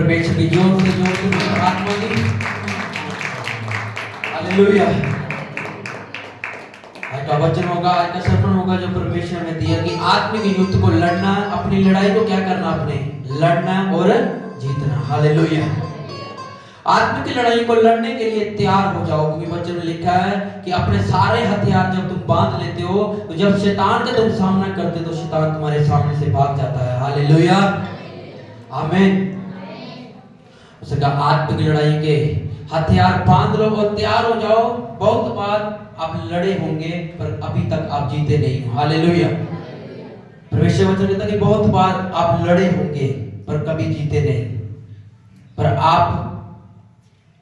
परमेश्वर की जोर से आत्मा दी। हालेलुया। आज का वचन होगा, आज का सर्मन होगा जो परमेश्वर ने दिया कि आत्मिक युद्ध को लड़ना, अपनी लड़ाई को क्या करना, अपने लड़ना और जीतना। हालेलुया। आत्मिक लड़ाई को लड़ने के लिए तैयार हो जाओ, क्योंकि वचन में लिखा है कि अपने सारे हथियार जब तुम बांध लेते हो, तो जब शैतान का तुम सामना करते हो तो शैतान तुम्हारे सामने से भाग जाता है। हालेलुया, आमीन। उसका आत्मिक लड़ाई के हथियार बांध लो और तैयार हो जाओ। बहुत बार आप लड़े होंगे पर अभी तक आप जीते नहीं हो। हालेलुया। परमेश्वर वचन कहता है कि बहुत बार आप लड़े होंगे पर कभी जीते नहीं, पर आप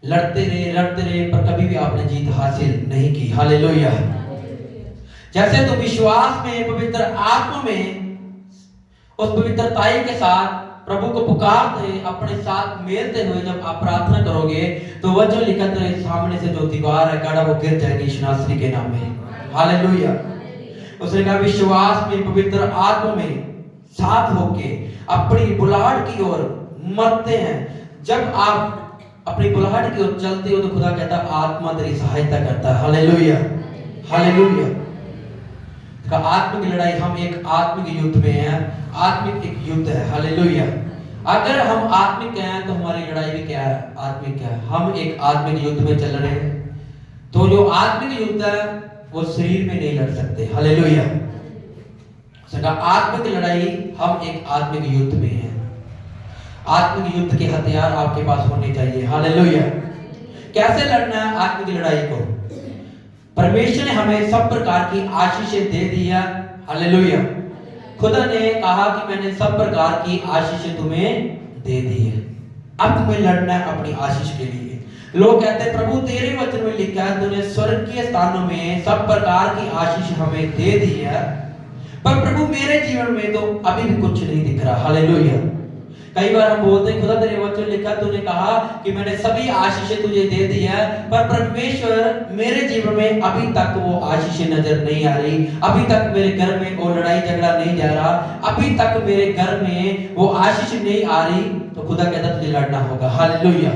लड़ते रहे पर कभी भी आपने जीत हासिल नहीं की। हालेलुया। जैसे तुम विश्वास में, पवित्र आत्मा में, उस पवित्रताई के साथ प्रभु को पुकारते, अपने साथ मेलते हुए जब आप प्रार्थना करोगे तो वचन लिखा है सामने से जो दीवार है गाड़ा वो गिर जाएगी यीशु नासरी के नाम में। हालेलुया। उसने कहा विश्वास में, पवित्र आत्मा में साथ होके अपनी बुलाहट की ओर मरते हैं। जब आप अपनी बुलाहट की ओर चलते हो तो खुदा कहता आत्मा तेरी सहायता करता है। Hallelujah, hallelujah. का आत्मिक लड़ाई, हम एक आत्मिक युद्ध में हैं। आत्मिक एक युद्ध है। हालेलुया। अगर हम आत्मिक हैं तो हमारी लड़ाई भी क्या है, आत्मिक है। हम एक आत्मिक युद्ध में चल रहे हैं, तो जो आत्मिक युद्ध है वो शरीर में नहीं लड़ सकते। हालेलुया। सका आत्मिक लड़ाई, हम एक आत्मिक युद्ध में हैं। आत्मिक युद्ध के हथियार आपके पास होने चाहिए। हालेलुया। कैसे लड़ना है आत्मिक लड़ाई को? परमेश्वर ने हमें सब प्रकार की आशीषें दे दी है। हालेलुया। खुदा ने कहा कि मैंने सब प्रकार की आशीषें तुम्हें दे दी है। अब तुम्हें लड़ना है अपनी आशीष के लिए। लोग कहते हैं प्रभु तेरे वचन में लिखा है तूने स्वर्गीय स्थानों में सब प्रकार की आशीष हमें दे दी है, पर प्रभु मेरे जीवन में तो अभी भी कुछ नहीं दिख रहा। हालेलुया। कई बार हम बोलते हैं खुदा तेरे वचन लिखा, तूने कहा कि मैंने सभी आशीषें तुझे दे दी है, पर परमेश्वर मेरे जीवन में अभी तक वो आशीषें नजर नहीं आ रही। अभी तक मेरे घर में वो लड़ाई झगड़ा नहीं जा रहा, अभी तक मेरे घर में वो आशीष नहीं आ रही। तो खुदा कहता तुझे लड़ना होगा। हालेलुया।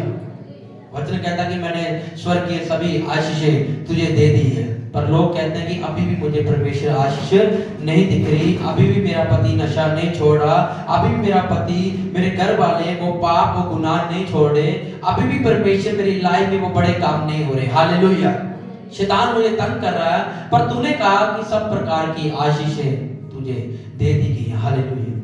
वचन कहता कि मैंने स्वर्ग की सभी आशीषें तुझे दे दी है, पर लोग कहते हैं कि अभी भी मुझे परमेश्वर आशीष नहीं दिख रही, अभी भी मेरा पति नशा नहीं छोड़ रहा, अभी भी मेरा पति, मेरे घर वाले वो पाप वो गुनाह नहीं छोड़ रहे, अभी भी परमेश्वर मेरी लाइफ में वो बड़े काम नहीं हो रहे। हालेलुया। शैतान मुझे तंग कर रहा है, पर तूने कहा कि सब प्रकार की आशीषें तुझे दे दी गई। हालेलुया।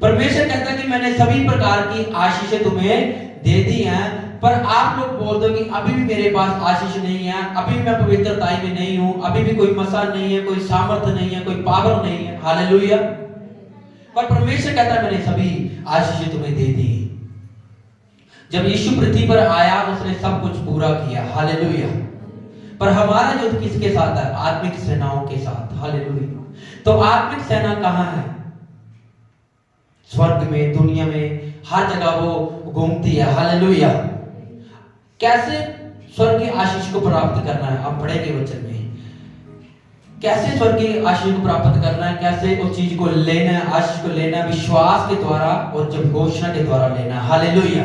परमेश्वर कहता है कि मैंने सभी प्रकार की आशीषें तुम्हें दे दी हैं, पर आप लोग बोलते हो कि अभी भी मेरे पास आशीष नहीं है, अभी भी मैं पवित्रताई में नहीं हूं, अभी भी कोई मसा नहीं है, कोई सामर्थ्य नहीं है, कोई पावर नहीं है। हालेलुया। पर परमेश्वर कहता है मैंने सभी आशीषें तुम्हें दे दी। जब यीशु पृथ्वी पर आया उसने सब कुछ पूरा किया। हालेलुया। पर हमारा युद्ध किसके साथ है? आत्मिक सेनाओं के साथ। हालेलुया। तो आत्मिक सेना कहां है? स्वर्ग में, दुनिया में, हर जगह वो घूमती है। हालेलुया। कैसे स्वर्ग की आशीष को प्राप्त करना है? आप पढ़ेंगे वचन में कैसे स्वर्ग की आशीष को प्राप्त करना है, कैसे उस चीज को लेना है, आशीष को लेना है। विश्वास के द्वारा और जब घोषणा के द्वारा लेना। हालेलुया।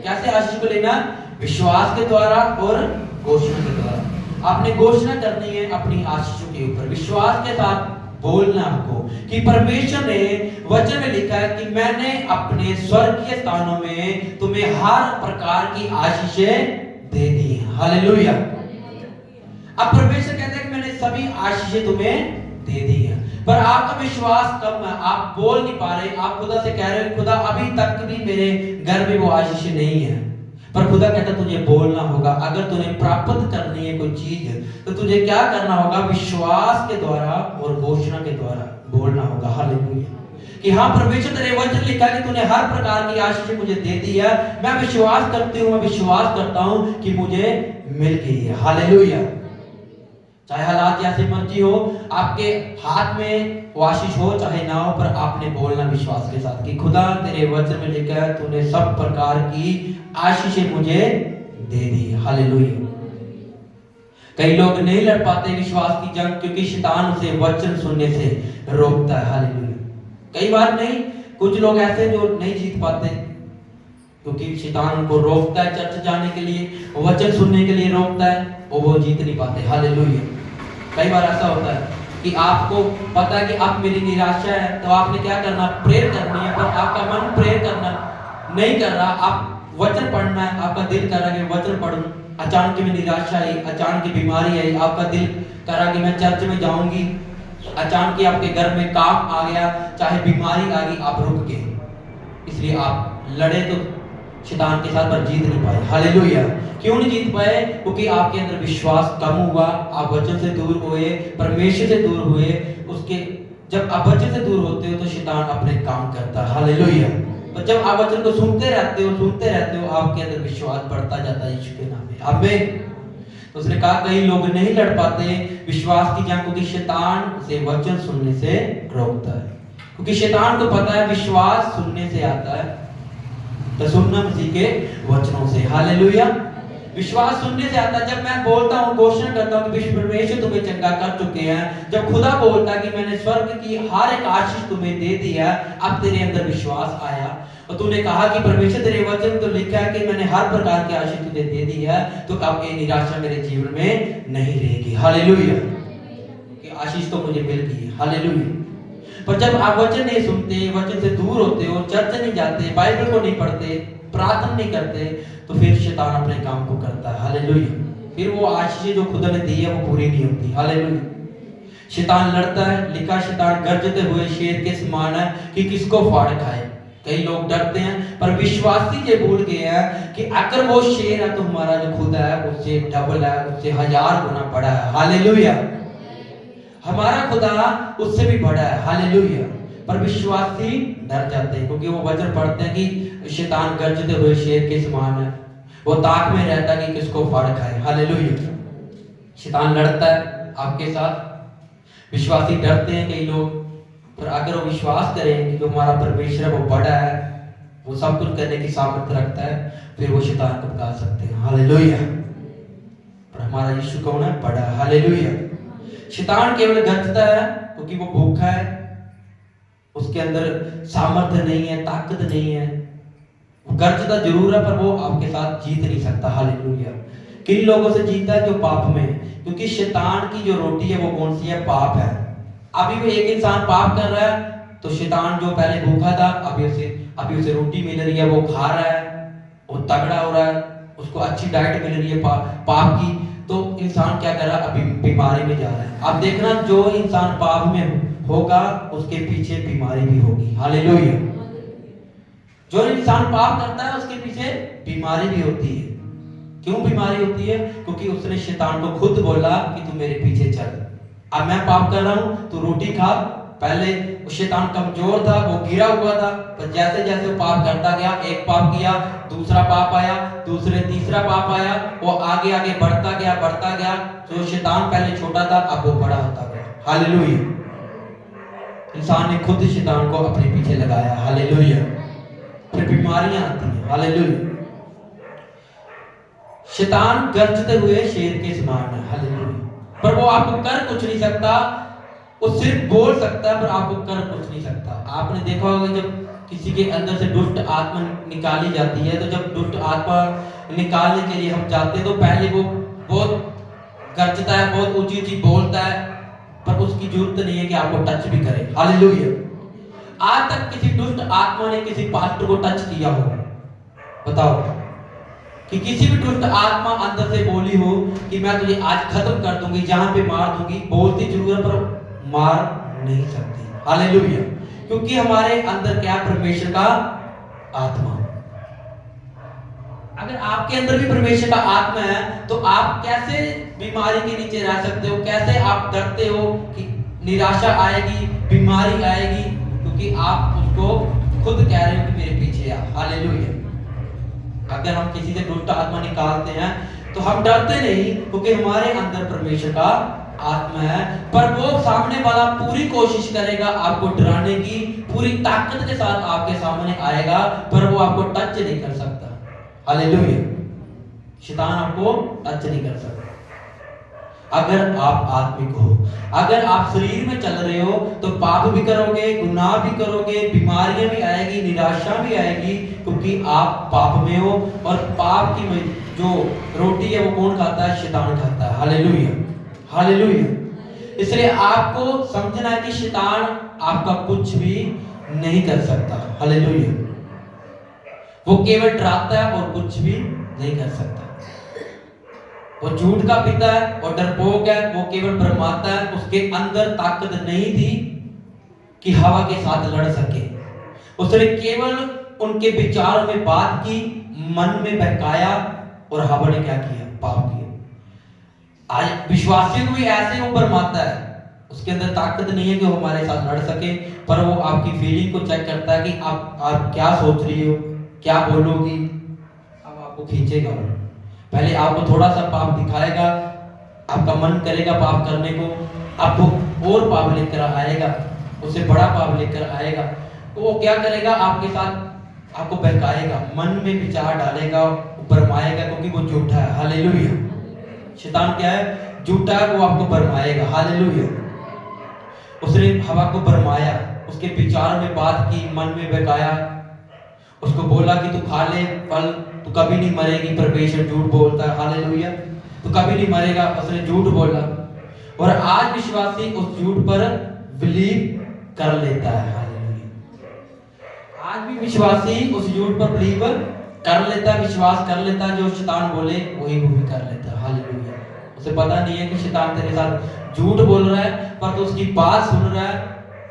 कैसे आशीष को लेना? विश्वास के द्वारा और घोषणा के द्वारा। आपने घोषणा करनी है अपनी आशीषों के ऊपर, विश्वास के साथ बोलना आपको कि परमेश्वर ने वचन में लिखा है कि मैंने अपने स्वर्गीय स्थानों में तुम्हें हर प्रकार की आशीषें दे दी हैं। हालेलुया। अब परमेश्वर कहता है कि मैंने सभी आशीषें तुम्हें दे दी हैं, पर आपका विश्वास कम है, आप बोल नहीं पा रहे। आप खुदा से कह रहे हो खुदा अभी तक भी मेरे घर में वो आशीषें नहीं है, पर खुदा कहता तुझे बोलना होगा। अगर तुझे प्राप्त करनी है कोई चीज तो तुझे क्या करना होगा? विश्वास के द्वारा और घोषणा के द्वारा बोलना होगा। हालेलुया। कि हाँ परमेश्वर तेरे वचन लिखा है कि तूने हर प्रकार की आशीष मुझे दे दी है, मैं विश्वास करती हूँ, मैं विश्वास करता हूँ कि मुझे मिल गई है। हालेलुया। चाहे हालात जैसे मर्जी हो, आपके हाथ में वो आशीष हो चाहे ना हो, पर आपने बोलना विश्वास के साथ कि खुदा तेरे वचन में लिखा है तूने सब प्रकार की आशीषें मुझे दे दी। हालेलुया। कई लोग नहीं लड़ पाते विश्वास की जंग, क्योंकि शैतान उसे वचन सुनने से रोकता है। हालेलुया। कई बार नहीं, कुछ लोग ऐसे जो नहीं जीत पाते, क्योंकि शैतान उनको रोकता है चर्च जाने के लिए, वचन सुनने के लिए रोकता है, और वो जीत नहीं पाते। हालेलुया। कई बार ऐसा होता है कि आपको पता है कि आप मेरी निराशा है, तो आपने क्या करना, प्रेयर करनी है, पर आपका मन प्रेयर करना नहीं कर रहा, आप वचन पढ़ना है, आपका दिल कर रहा है कि वचन पढ़ूं, अचानक में निराशा आई, अचानक की बीमारी आई, आपका दिल कर रहा कि मैं चर्च में जाऊंगी, अचानक ही आपके घर में काम आ गया, चाहे बीमारी आ गई, आप रुक गए, इसलिए आप लड़े तो शैतान के साथ पर जीत नहीं पाए। हालेलुया। क्यों नहीं जीत पाए? क्योंकि आपके अंदर विश्वास कम हुआ, आप वचन से दूर हुए, परमेश्वर से दूर हुए। उसके जब आप वचन से दूर होते हो तो शैतान अपने काम करता है। हालेलुया। तो जब आप वचन को सुनते रहते हो, आपके अंदर विश्वास बढ़ता जाता है यीशु के नाम में। आमीन। तो उसने कहा कई लोग नहीं लड़ पाते विश्वास की जंग, क्योंकि शैतान उसे वचन सुनने से रोकता है। क्योंकि शैतान को पता है विश्वास सुनने से आता है, तो सुनना मसीह के वचनों से। हालेलुया। विश्वास सुनने से आता है। जब मैं बोलता हूँ, घोषणा करता हूँ कि परमेश्वर तुम्हें चंगा कर चुके हैं, जब खुदा बोलता है कि मैंने स्वर्ग की हर एक आशीष तुम्हें दे दिया, अब तेरे अंदर विश्वास आया और तूने कहा कि परमेश्वर तेरे वचन तो लिखा है कि मैंने हर प्रकार की आशीष तुझे दे दी है, तो अब ये निराशा मेरे जीवन में नहीं रहेगी। हालेलुया। कि आशीष तो मुझे मिल गई है। हालेलुया। पर जब आप वचन नहीं सुनते, वचन से दूर होते हो, चर्च नहीं जाते, बाइबल को नहीं पढ़ते, प्रार्थना नहीं करते, तो फिर शैतान अपने काम को करता है। हालेलुया। फिर वो आशीष जो खुदा ने दी है वो पूरी नहीं होती। हालेलुया। शैतान लड़ता है, लिखा शैतान गरजते हुए शेर के समान है कि किसको फाड़ खाए। कई लोग डरते हैं, पर विश्वासी ये भूल गए हैं कि अगर वो शेर है तो हमारा जो खुदा है उससे डबल है, उससे 1000 गुना बड़ा है। हालेलुया। हमारा खुदा उससे भी बड़ा है। हालेलुया। पर विश्वासी डर जाते हैं, क्योंकि वो वचन पढ़ते हैं कि शैतान गरजते हुए शेर के समान है, वो ताक में रहता है कि किसको फाड़ खाए। हालेलुया। शैतान लड़ता है आपके साथ, विश्वासी डरते हैं कई लोग, पर अगर वो विश्वास करें कि जो हमारा परमेश्वर है वो बड़ा है, वो सब कुछ करने की सामर्थ्य रखता है, फिर वो शैतान को भगा सकते हैं। हालेलुया। पर हमारा यीशु कौन है? बड़ा। हालेलुया। शैतान केवल गरजता है क्योंकि वो भूखा है, उसके अंदर सामर्थ्य नहीं है, ताकत नहीं है, वो गरजता जरूर है, पर वो आपके साथ जीत नहीं सकता। हालेलुया। किन लोगों से जीतता है? जो पाप में, क्योंकि शैतान की जो रोटी है वो कौन सी है? पाप है। अभी वो एक इंसान पाप कर रहा है, तो शैतान जो पहले भूखा था अभी उसे रोटी मिल रही है, वो खा रहा है, वो तगड़ा हो रहा है, उसको अच्छी डाइट मिल रही है पाप की, तो इंसान क्या कर रहा है? अभी बीमारी में जा रहा है। अब देखना, जो इंसान पाप में होगा उसके पीछे बीमारी भी होगी। हालेलुया। जो इंसान पाप करता है उसके पीछे बीमारी भी होती है। क्यों बीमारी होती है? क्योंकि उसने शैतान को खुद बोला कि तू मेरे पीछे चल, अब मैं पाप कर रहा हूं, तू रोटी खा। पहले शैतान कमजोर था, वो गिरा हुआ था, पर जैसे जैसे वो पाप करता गया, एक पाप किया, दूसरा पाप आया, दूसरे तीसरा पाप आया, वो आगे आगे बढ़ता गया। तो शैतान पहले छोटा था, अब वो बड़ा होता गया। हालेलुया। इंसान ने खुद शैतान को अपने पीछे लगाया। हालेलुया। फिर बीमारियां आती हैं। हालेलुया। शैतान गरजते हुए शेर के समान है। हालेलुया। पर वो आपको कर कुछ नहीं सकता, वो सिर्फ बोल सकता है, पर आपको कर कुछ नहीं सकता। आपने देखा होगा जब किसी के अंदर से दुष्ट आत्मा निकाली जाती है, तो जब दुष्ट आत्मा निकालने के लिए हम जाते हैं, तो पहले वो बहुत गरजता है, बहुत ऊंची ऊंची बोलता है, पर उसकी जरूरत नहीं है कि आपको टच भी करे। हालेलुया। आज तक किसी दुष्ट आत्मा ने किसी पास्टर को टच किया हो? बताओ कि किसी भी दुष्ट आत्मा अंदर से बोली हो कि मैं तुझे आज खत्म कर दूंगी, जहां पे मार दूंगी, बोलती जरूर है पर मार नहीं सकती। हालेलुया। क्योंकि हमारे अंदर क्या? परमेश्वर का आत्मा। अगर आपके अंदर भी परमेश्वर का आत्मा है, तो आप कैसे बीमारी के नीचे रह सकते हो? कैसे आप डरते हो कि निराशा आएगी, बीमारी आएगी? क्योंकि आप उसको खुद कह रहे हो कि मेरे पीछे आ। हालेलुया। अगर हम किसी से दुष्ट आत्मा निकालते हैं तो हम डरते नहीं, क्योंकि हमारे अंदर परमेश्वर का आत्मा है। पर वो सामने वाला पूरी कोशिश करेगा आपको डराने की, पूरी ताकत के साथ आपके सामने आएगा, पर वो आपको टच नहीं कर सकता। हालेलुया। शैतान आपको टच नहीं कर सकता। अगर आप आत्मिक हो। अगर आप शरीर में चल रहे हो तो पाप भी करोगे, गुनाह भी करोगे, बीमारियां भी आएगी, निराशा भी आएगी, क्योंकि आप पाप में हो। और पाप की जो रोटी है वो कौन खाता है? शैतान खाता है। Hallelujah, hallelujah. इसलिए आपको समझना है कि शैतान आपका कुछ भी नहीं कर सकता। हालेलुया। वो केवल डराता है और कुछ भी नहीं कर सकता। वो झूठ का पिता है और डरपोक है, वो केवल भरमाता है। उसके अंदर ताकत नहीं थी कि हवा के साथ लड़ सके। उसने केवल उनके विचारों में बात की, मन में बहकाया, और हवा ने क्या किया? पाप किया। आज विश्वासियों को भी ऐसे वो भरमाता है। उसके अंदर ताकत नहीं है कि वो हमारे साथ लड़ सके, पर वो आपकी फीलिंग को चेक करता है कि आप क्या सोच रही हो, क्या बोलोगी। अब आपको खींचेगा। पहले आपको थोड़ा सा पाप दिखाएगा, आपका मन करेगा पाप करने को, आपको और पाप लेकर आएगा, उससे बड़ा पाप लेकर आएगा। तो वो क्या करेगा? आपके साथ आपको बहकाएगा, मन में विचार डालेगा, भरमाएगा, क्योंकि वो झूठा है। हालेलुया। शैतान क्या है? झूठा है, वो आपको भरमाएगा। हालेलुया। उसने हवा को भरमाया, उसके विचार में बात की, मन में बहकाया, उसको बोला कि तू खा ले फल, तू कभी नहीं मरेगी। परमेश्वर झूठ बोलता है। हालेलुया। तू कभी नहीं मरेगा, उसने झूठ बोला। और आज विश्वासी उस झूठ पर बिलीव कर लेता है। हालेलुया। आज भी विश्वासी उस झूठ पर बिलीव कर लेता है, विश्वास कर लेता है। जो शैतान बोले वही वो भी कर लेता है। हालेलुया। उसे पता नहीं है कि शैतान तेरे साथ झूठ बोल रहा है, पर तू उसकी बात सुन रहा है,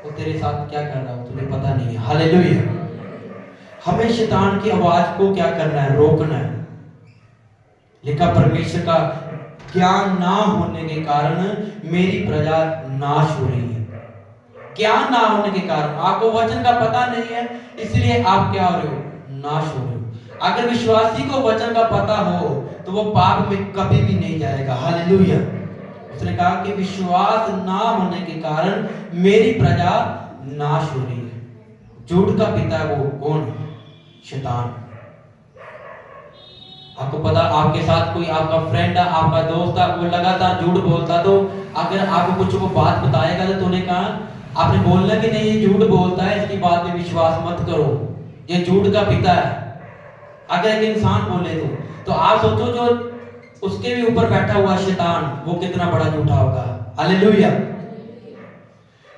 वो तेरे साथ क्या कर रहा है तुझे पता नहीं है। हालेलुया। हमें शैतान की आवाज को क्या करना है? रोकना है। लिखा, परमेश्वर का ज्ञान ना होने के कारण मेरी प्रजा नाश हो रही है। ज्ञान ना होने के कारण, आपको वचन का पता नहीं है, इसलिए आप क्या हो रहे हो? नाश हो रहे हो। अगर विश्वासी को वचन का पता हो तो वो पाप में कभी भी नहीं जाएगा। हालेलुया। उसने कहा कि विश्वास ना होने के कारण मेरी प्रजा नाश हो रही है। झूठ का पिता वो कौन? शैतान। आपको पता, आपके साथ कोई आपका फ्रेंड है, आपका दोस्त है, वो लगातार झूठ बोलता, तो अगर आपको कुछ वो बात बताएगा तो तूने कहा, आपने बोलना कि नहीं ये झूठ बोलता है, इसकी बात में विश्वास मत करो, ये झूठ का पिता है। अगर एक इंसान बोले तो आप सोचो जो उसके भी ऊपर बैठा हुआ शैतान, वो कितना बड़ा झूठा होगा। हालेलुया।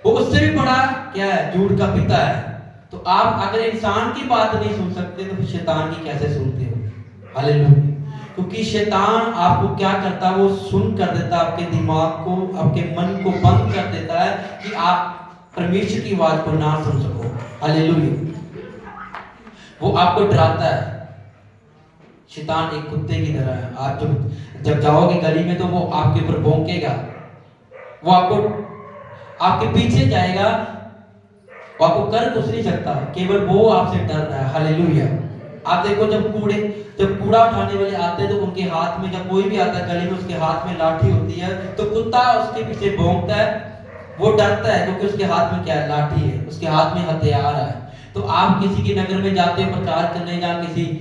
वो उससे भी बड़ा क्या है? झूठ का पिता है। तो आप अगर इंसान की बात नहीं सुन सकते तो फिर शैतान की कैसे सुनते हो? हालेलुया। क्योंकि शैतान आपको क्या करता है? वो सुन कर देता है आपके दिमाग को, आपके मन को बंद कर देता है कि आप परमेश्वर की आवाज को ना सुन सको। हालेलुया। वो आपको डराता है। शैतान एक कुत्ते की तरह है। आप जब जाओगे गली में तो वो आपके ऊपर भौंकेगा, वो आपके पीछे जाएगा, वो आपको कर कुछ नहीं सकता, केवल वो आपसे डर रहा है। हालेलुया। आप देखो जब कूड़ा उठाने वाले आते हैं तो उनके हाथ में, जब कोई भी आता है गली में, उसके हाथ में लाठी होती है, तो कुत्ता उसके पीछे भौंकता है, वो डरता है, क्योंकि उसके हाथ में क्या है? लाठी है, उसके हाथ में हथियार है। तो आप किसी के नगर में जाते हो प्रचार करने, या किसी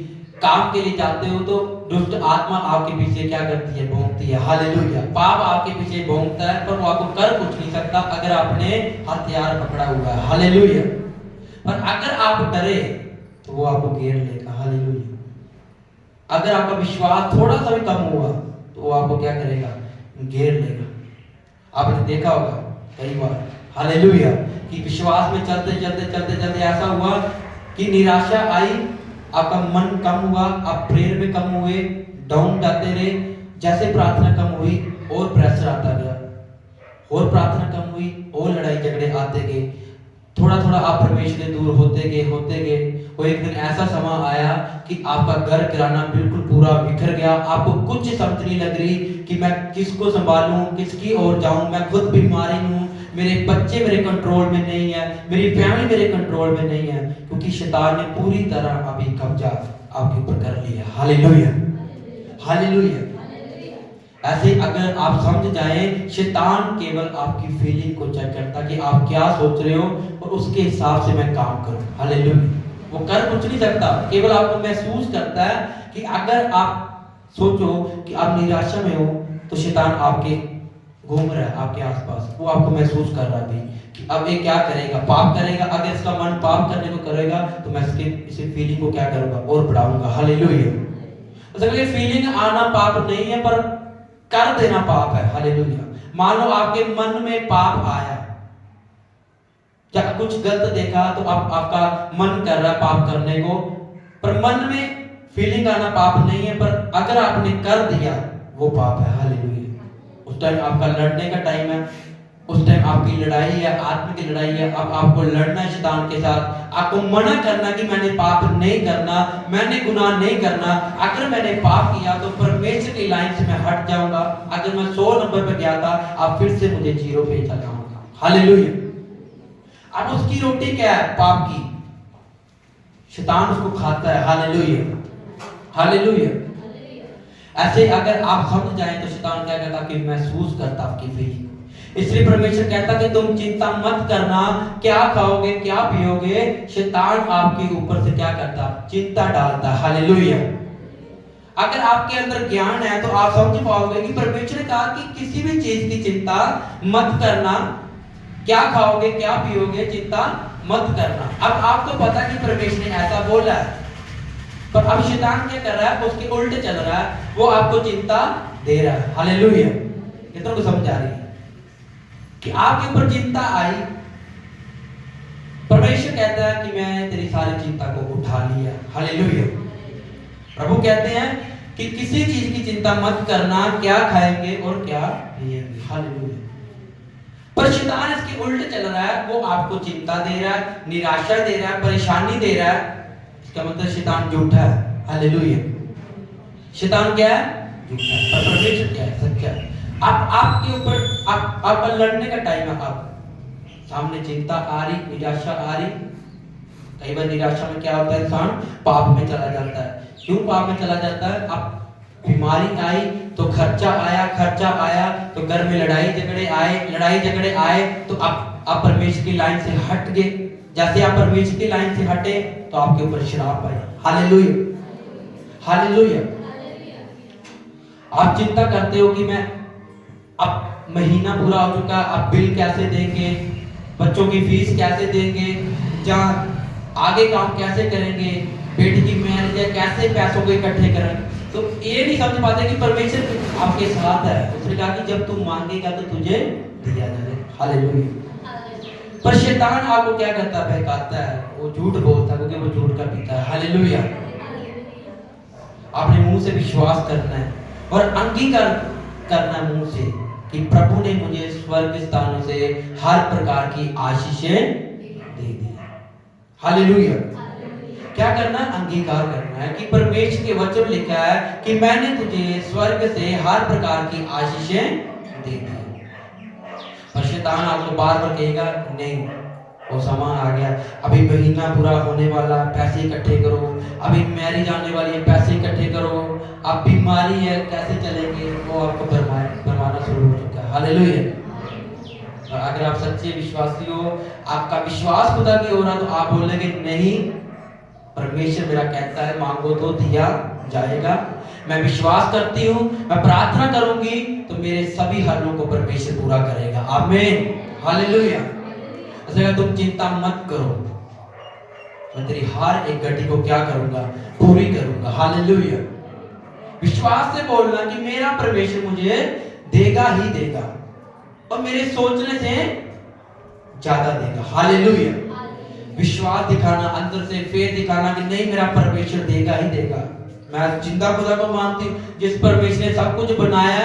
काम के लिए जाते हो, तो दुष्ट आत्मा आपके पीछे क्या करती है? भौंकती है। हालेलुया। पाप आपके पीछे भौंकता है, पर वो आपको कर कुछ नहीं सकता अगर आपने हथियार पकड़ा हुआ है। हालेलुया। पर अगर आप डरे तो वो आपको घेर लेगा। हालेलुया। अगर आपका विश्वास थोड़ा सा भी कम हुआ तो वो आपको क्या करेगा? घेर लेगा। आपने देखा होगा कई बार, हालेलुया, कि विश्वास में चलते चलते ऐसा हुआ कि निराशा आई, आपका मन कम हुआ, आप प्रेयर में कम हुए, डाउन जाते रहे। जैसे प्रार्थना कम हुई और प्रेशर आता गया, और प्रार्थना कम हुई और लड़ाई झगड़े आते गए। थोड़ा थोड़ा आप परमेश्वर से दूर होते गए। वो एक दिन ऐसा समय आया कि आपका घर किराना बिल्कुल पूरा बिखर गया। आपको कुछ समझ नहीं लग रही कि मैं किसको संभालूं, किसकी ओर जाऊं। मैं खुद बीमारी हूं, मेरे बच्चे मेरे कंट्रोल में नहीं है, मेरी फैमिली मेरे कंट्रोल में नहीं है, क्योंकि शैतान ने पूरी तरह अभी कब्जा आपके ऊपर कर लिया। Hallelujah, hallelujah. ऐसे अगर आप समझ जाएं, शैतान केवल आपकी फीलिंग को चेक करता कि आप क्या सोच रहे हो, और उसके हिसाब से मैं काम करूं। हालेलुया। वो कर कुछ नहीं सकता, केवल आपको महसूस करता है कि अगर आप सोचो कि आप निराशा में हो तो शैतान आपके घूम रहा है आपके आसपास, वो आपको महसूस कर रहा है अभी कि अब ये क्या करेगा, पाप करेगा। अगर इसका मन पाप करने को करेगा तो मैं इसी फीलिंग को क्या करूंगा, और बढ़ाऊंगा। हालेलुया। तो ये फीलिंग आना पाप नहीं है, पर कर देना पाप है। हालेलुया। मान लो आपके मन में पाप आया, क्या कुछ गलत देखा, तो अब आपका मन कर रहा है पाप करने को, पर मन में फीलिंग आना पाप नहीं है, पर अगर आपने कर दिया वो पाप है। हालेलुया। उस टाइम आपका लड़ने का टाइम है, उस टाइम आपकी लड़ाई है, आत्मा की लड़ाई है। अब आपको लड़ना है शैतान के साथ, आपको मना करना कि मैंने पाप नहीं करना, मैंने गुनाह नहीं करना। अगर मैंने पाप किया तो परमेश्वर की लाइन से मैं हट जाऊंगा। अगर मैं 100 नंबर पे गया था, अब फिर से मुझे 0 पे चला आऊंगा। हालेलुया। अब उसकी रोटी क्या है, पाप की, शैतान उसको खाता है। Hallelujah, hallelujah. ऐसे अगर आप समझ जाएं तो शैतान क्या कहता कि महसूस करता आपकी फीलिंग। इसलिए परमेश्वर कहता कि तुम चिंता मत करना, क्या खाओगे क्या पियोगे। शैतान आपके ऊपर से क्या करता, चिंता डालता। हालेलुया। अगर आपके अंदर ज्ञान है तो आप समझ पाओगे कि परमेश्वर ने कहा कि किसी भी चीज की चिंता मत करना, क्या खाओगे क्या पियोगे चिंता मत करना। अब आपको पता कि परमेश्वर ने ऐसा बोला है, पर अब शैतान क्या कर रहा है, उसके उल्टे चल रहा है, वो आपको चिंता दे रहा है। हालेलुया। कितनों को समझ आ रही है कि आपके ऊपर चिंता आई, परमेश्वर कहता है कि मैं तेरी सारी चिंता को उठा लिया। हालेलुया। प्रभु कहते हैं कि किसी चीज की चिंता मत करना, क्या खाएंगे और क्या पिएंगे। हालेलुया। पर शैतान इसके उल्टे चल रहा है, वो आपको चिंता दे रहा है, निराशा दे रहा है, परेशानी दे रहा है। इसका मतलब शैतान झूठा है। हालेलुया। शैतान क्या है, झूठा है, पर परमेश्वर क्या है, सच्चा है। अब आपके ऊपर आप लड़ने का टाइम है। अब सामने चिंता आ रही, निराशा आ रही। कई बार निराशा में क्या होता है, इंसान पाप में चला जाता है। क्यों पाप में चला जाता है, अब बीमारी आई तो खर्चा आया तो घर में लड़ाई झगड़े आए तो आप परमेश्वर की लाइन से हट गए। जैसे आप परमेश्वर की लाइन से हटे तो आपके ऊपर श्राप आए। Hallelujah, hallelujah. आप चिंता करते हो कि मैं अब महीना पूरा हो चुका, अब बिल कैसे देंगे, बच्चों की फीस कैसे देंगे, जहाँ आगे काम कैसे करेंगे, बेटी की मैरिज है, कैसे पैसों को इकट्ठे करेंगे। तो ये नहीं समझ पाते कि परमेश्वर आपके साथ है। उसने कहा कि जब तू मांगेगा तो तुझे दिया जाएगा। हालेलुया। पर शैतान आपको क्या करता है, बहकाता है, वो झूठ बोलता है, क्योंकि वो झूठ का पिता है। हालेलुया। अपने मुंह से विश्वास करना है और अंगीकार करना है मुंह से कि प्रभु ने मुझे स्वर्ग स्थानों से हर प्रकार की आशीषें दे दी। हालेलुया। क्या करना है, अंगीकार करना है कि परमेश्वर के वचन लिखा है कि मैंने तुझे स्वर्ग से हर प्रकार की आशीषें दे दी। पर शैतान आपको बार बार कहेगा नहीं, वो समय आ गया, अभी महीना पूरा होने वाला, पैसे इकट्ठे करो, अभी मैरिज आने वाली है, पैसे इकट्ठे करो, अब बीमारी है, कैसे चलेंगे। वो आपको भरमाना शुरू हो चुका है। हालेलुया। और अगर आप सच्चे विश्वासी हो, आपका विश्वास खुदा की हो रहा, तो आप बोलेंगे नहीं, परमेश्वर मेरा कहता है मांगो तो दिया जाएगा। मैं विश्वास करती हूँ, मैं प्रार्थना करूंगी तो मेरे सभी हर्लों को परमेश्वर पूरा करेगा। आमीन, हालेलुया। अगर तुम चिंता मत करो, मैं तेरी हर एक घटी को क्या करूंगा, पूरी करूंगा। हालेलुया। विश्वास से बोलना कि मेरा परमेश्वर मुझे देगा ही देगा, और मेरे सोचने से ज्यादा देगा। हालेलुया। विश्वास दिखाना, अंदर से फेथ दिखाना कि नहीं, मेरा परमेश्वर देगा ही देगा। मैं जिंदा खुदा को मानती हूँ, जिस परमेश्वर ने सब कुछ बनाया।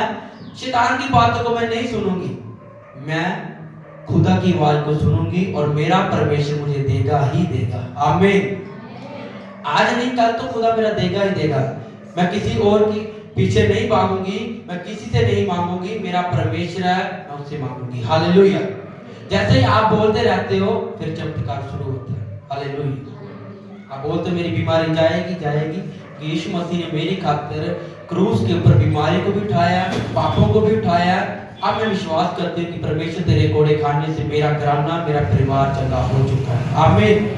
शैतान की बातों को मैं नहीं सुनूंगी, मैं खुदा की आवाज को सुनूंगी, और मेरा परमेश्वर मुझे देगा ही देगा। आमीन। आज नहीं कल तो खुदा मेरा देगा ही देगा। मैं किसी और की पीछे नहीं भागूंगी, मैं किसी से नहीं मांगूंगी, मेरा परमेश्वर है, मैं उससे मांगूंगी। हालेलुया। जैसे ही आप बोलते रहते हो, फिर चमत्कार शुरू होता है। हालेलुया। आप बोलते मेरी बीमारी जाएगी जाएगी, यीशु मसीह ने मेरी खातिर क्रूस के ऊपर बीमारी को भी उठाया, पापों को भी उठाया। अब मैं विश्वास करती हूँ कि परमेश्वर तेरे कोड़े खाने से मेरा घराना, मेरा परिवार चंगा हो चुका है। आमीन,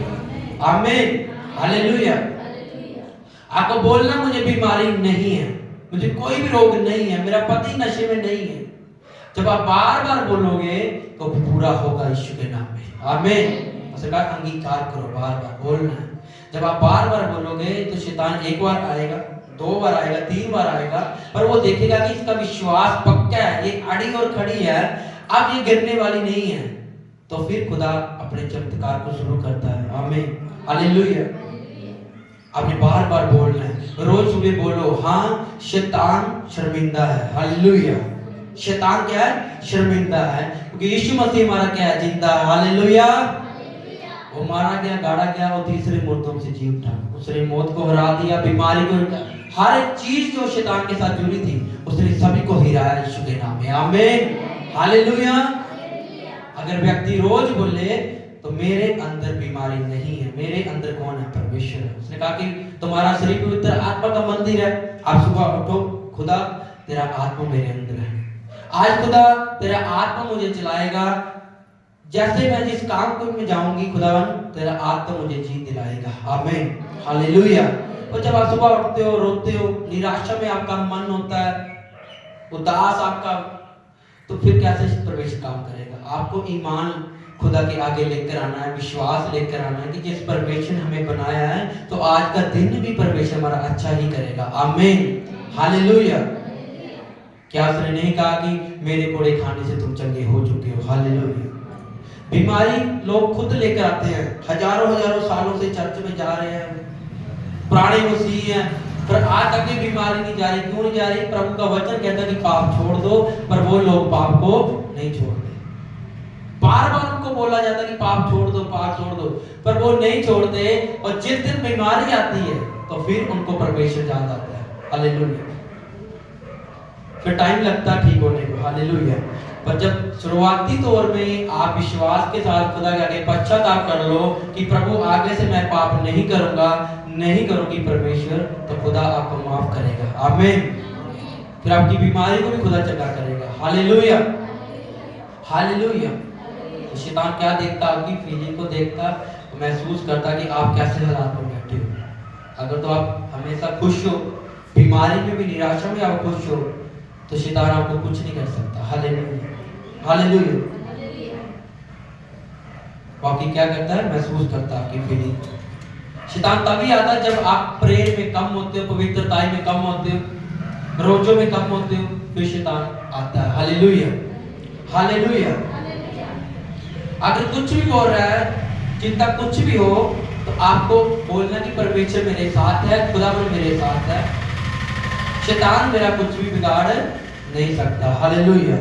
आमीन, हालेलुया। आपको बोलना मुझे बीमारी नहीं है, मुझे कोई भी रोग नहीं है, मेरा पति नशे में नहीं है। जब आप बार बार बोलोगे तो पूरा होगा यीशु के नाम में। आमीन। उसका अंगीकार करो, बार बार बोलना है। जब आप बार बार बोलोगे तो शैतान एक बार आएगा, 2 बार आएगा, 3 बार आएगा, पर वो देखेगा कि इसका विश्वास पक्का है, ये अड़ी और खड़ी है, अब ये गिरने वाली नहीं है, तो फिर खुदा अपने चमत्कार को शुरू करता है। आमीन, हालेलुया। आपने बार बार बोलना है, रोज सुबह बोलो, हाँ शैतान शर्मिंदा है। हालेलुया। शैतान क्या है? शर्मिंदा है, क्योंकि यीशु मसीह हमारा क्या है? जिंदा है। हालेलुया। वो मारा गया, गाड़ा गया, वो तीसरे मुर्दों से जी उठा, उसने मौत को हरा दिया, बीमारी को, हर एक चीज जो शैतान के साथ जुड़ी थी उसने सभी को हिराया यीशु के नाम में। आमीन, हालेलुया। अगर व्यक्ति रोज बोले तो मेरे अंदर बीमारी नहीं है, मेरे अंदर कौन है? परमेश्वर है। उसने कहा कि तुम्हारा शरीर पवित्र आत्मा का मंदिर है। आप सुबह उठो, खुदा तेरा आत्मा मेरे अंदर है, आज खुदा तेरा आत्मा मुझे चलाएगा, जैसे मैं जिस काम को मैं जाऊंगी खुदावन तेरा आत्मा मुझे जीत दिलाएगा। आमीन, हालेलुया। और जब आप सुबह उठते हो, रोते हो, निराशा में आपका मन होता है, उदास आपका, तो फिर कैसे परमेश्वर काम करेगा? आपको ईमान खुदा के आगे लेकर आना है, विश्वास लेकर आना है कि जिस परमेश्वर ने हमें बनाया है तो आज का दिन भी परमेश्वर हमारा अच्छा ही करेगा। आमीन, हालेलुया। क्या उसने नहीं कहा कि मेरे कोड़े खाने से तुम चंगे हो चुके हो? हालेलुया। बीमारी लोग खुद लेकर आते हैं, हजारों सालों से चर्च में जा रहे हैं, पुराने मसीह हैं, पर आज तक भी बीमारी नहीं जा रही। क्यों नहीं जा रही? प्रभु का वचन कहता है कि पाप छोड़ दो, पर वो लोग पाप को नहीं छोड़ते। बार बार उनको बोला जाता है कि पाप छोड़ दो, पाप छोड़ दो, पर वो नहीं छोड़ते, और जिस दिन बीमारी आती है तो फिर उनको परमेश्वर याद आता है। हालेलुया। फिर टाइम लगता है ठीक होने को। हालेलुया। पर जब शुरुआती तौर में आप विश्वास के साथ खुदा के आगे पश्चाताप कर लो कि प्रभु आगे से मैं पाप नहीं करूंगा, नहीं करूंगी परमेश्वर, तो खुदा आपको माफ करेगा। आमीन। फिर आपकी बीमारी को भी खुदा चंगा करेगा। Hallelujah, hallelujah. शैतान क्या देखता? आपकी फीलिंग को देखता, महसूस करता कि आप कैसे हालात में बैठे हो। अगर तो आप हमेशा खुश हो, बीमारी में भी, निराशा में आप खुश हो, तो शैतान आपको कुछ नहीं कर सकता। Hallelujah, hallelujah. बाकी क्या करता है? महसूस करता है आपकी फीलिंग। शैतान तभी आता है जब आप प्रेयर में कम होते हो, पवित्रता में कम होते हो, रोजों में कम होते हो, फिर शैतान आता है। Hallelujah, hallelujah. अगर कुछ भी हो रहा है, चिंता कुछ भी हो, तो आपको बोलना कि परमेश्वर मेरे साथ है, खुदा मेरे साथ है, शैतान मेरा कुछ भी बिगाड़ नहीं सकता। हालेलुया।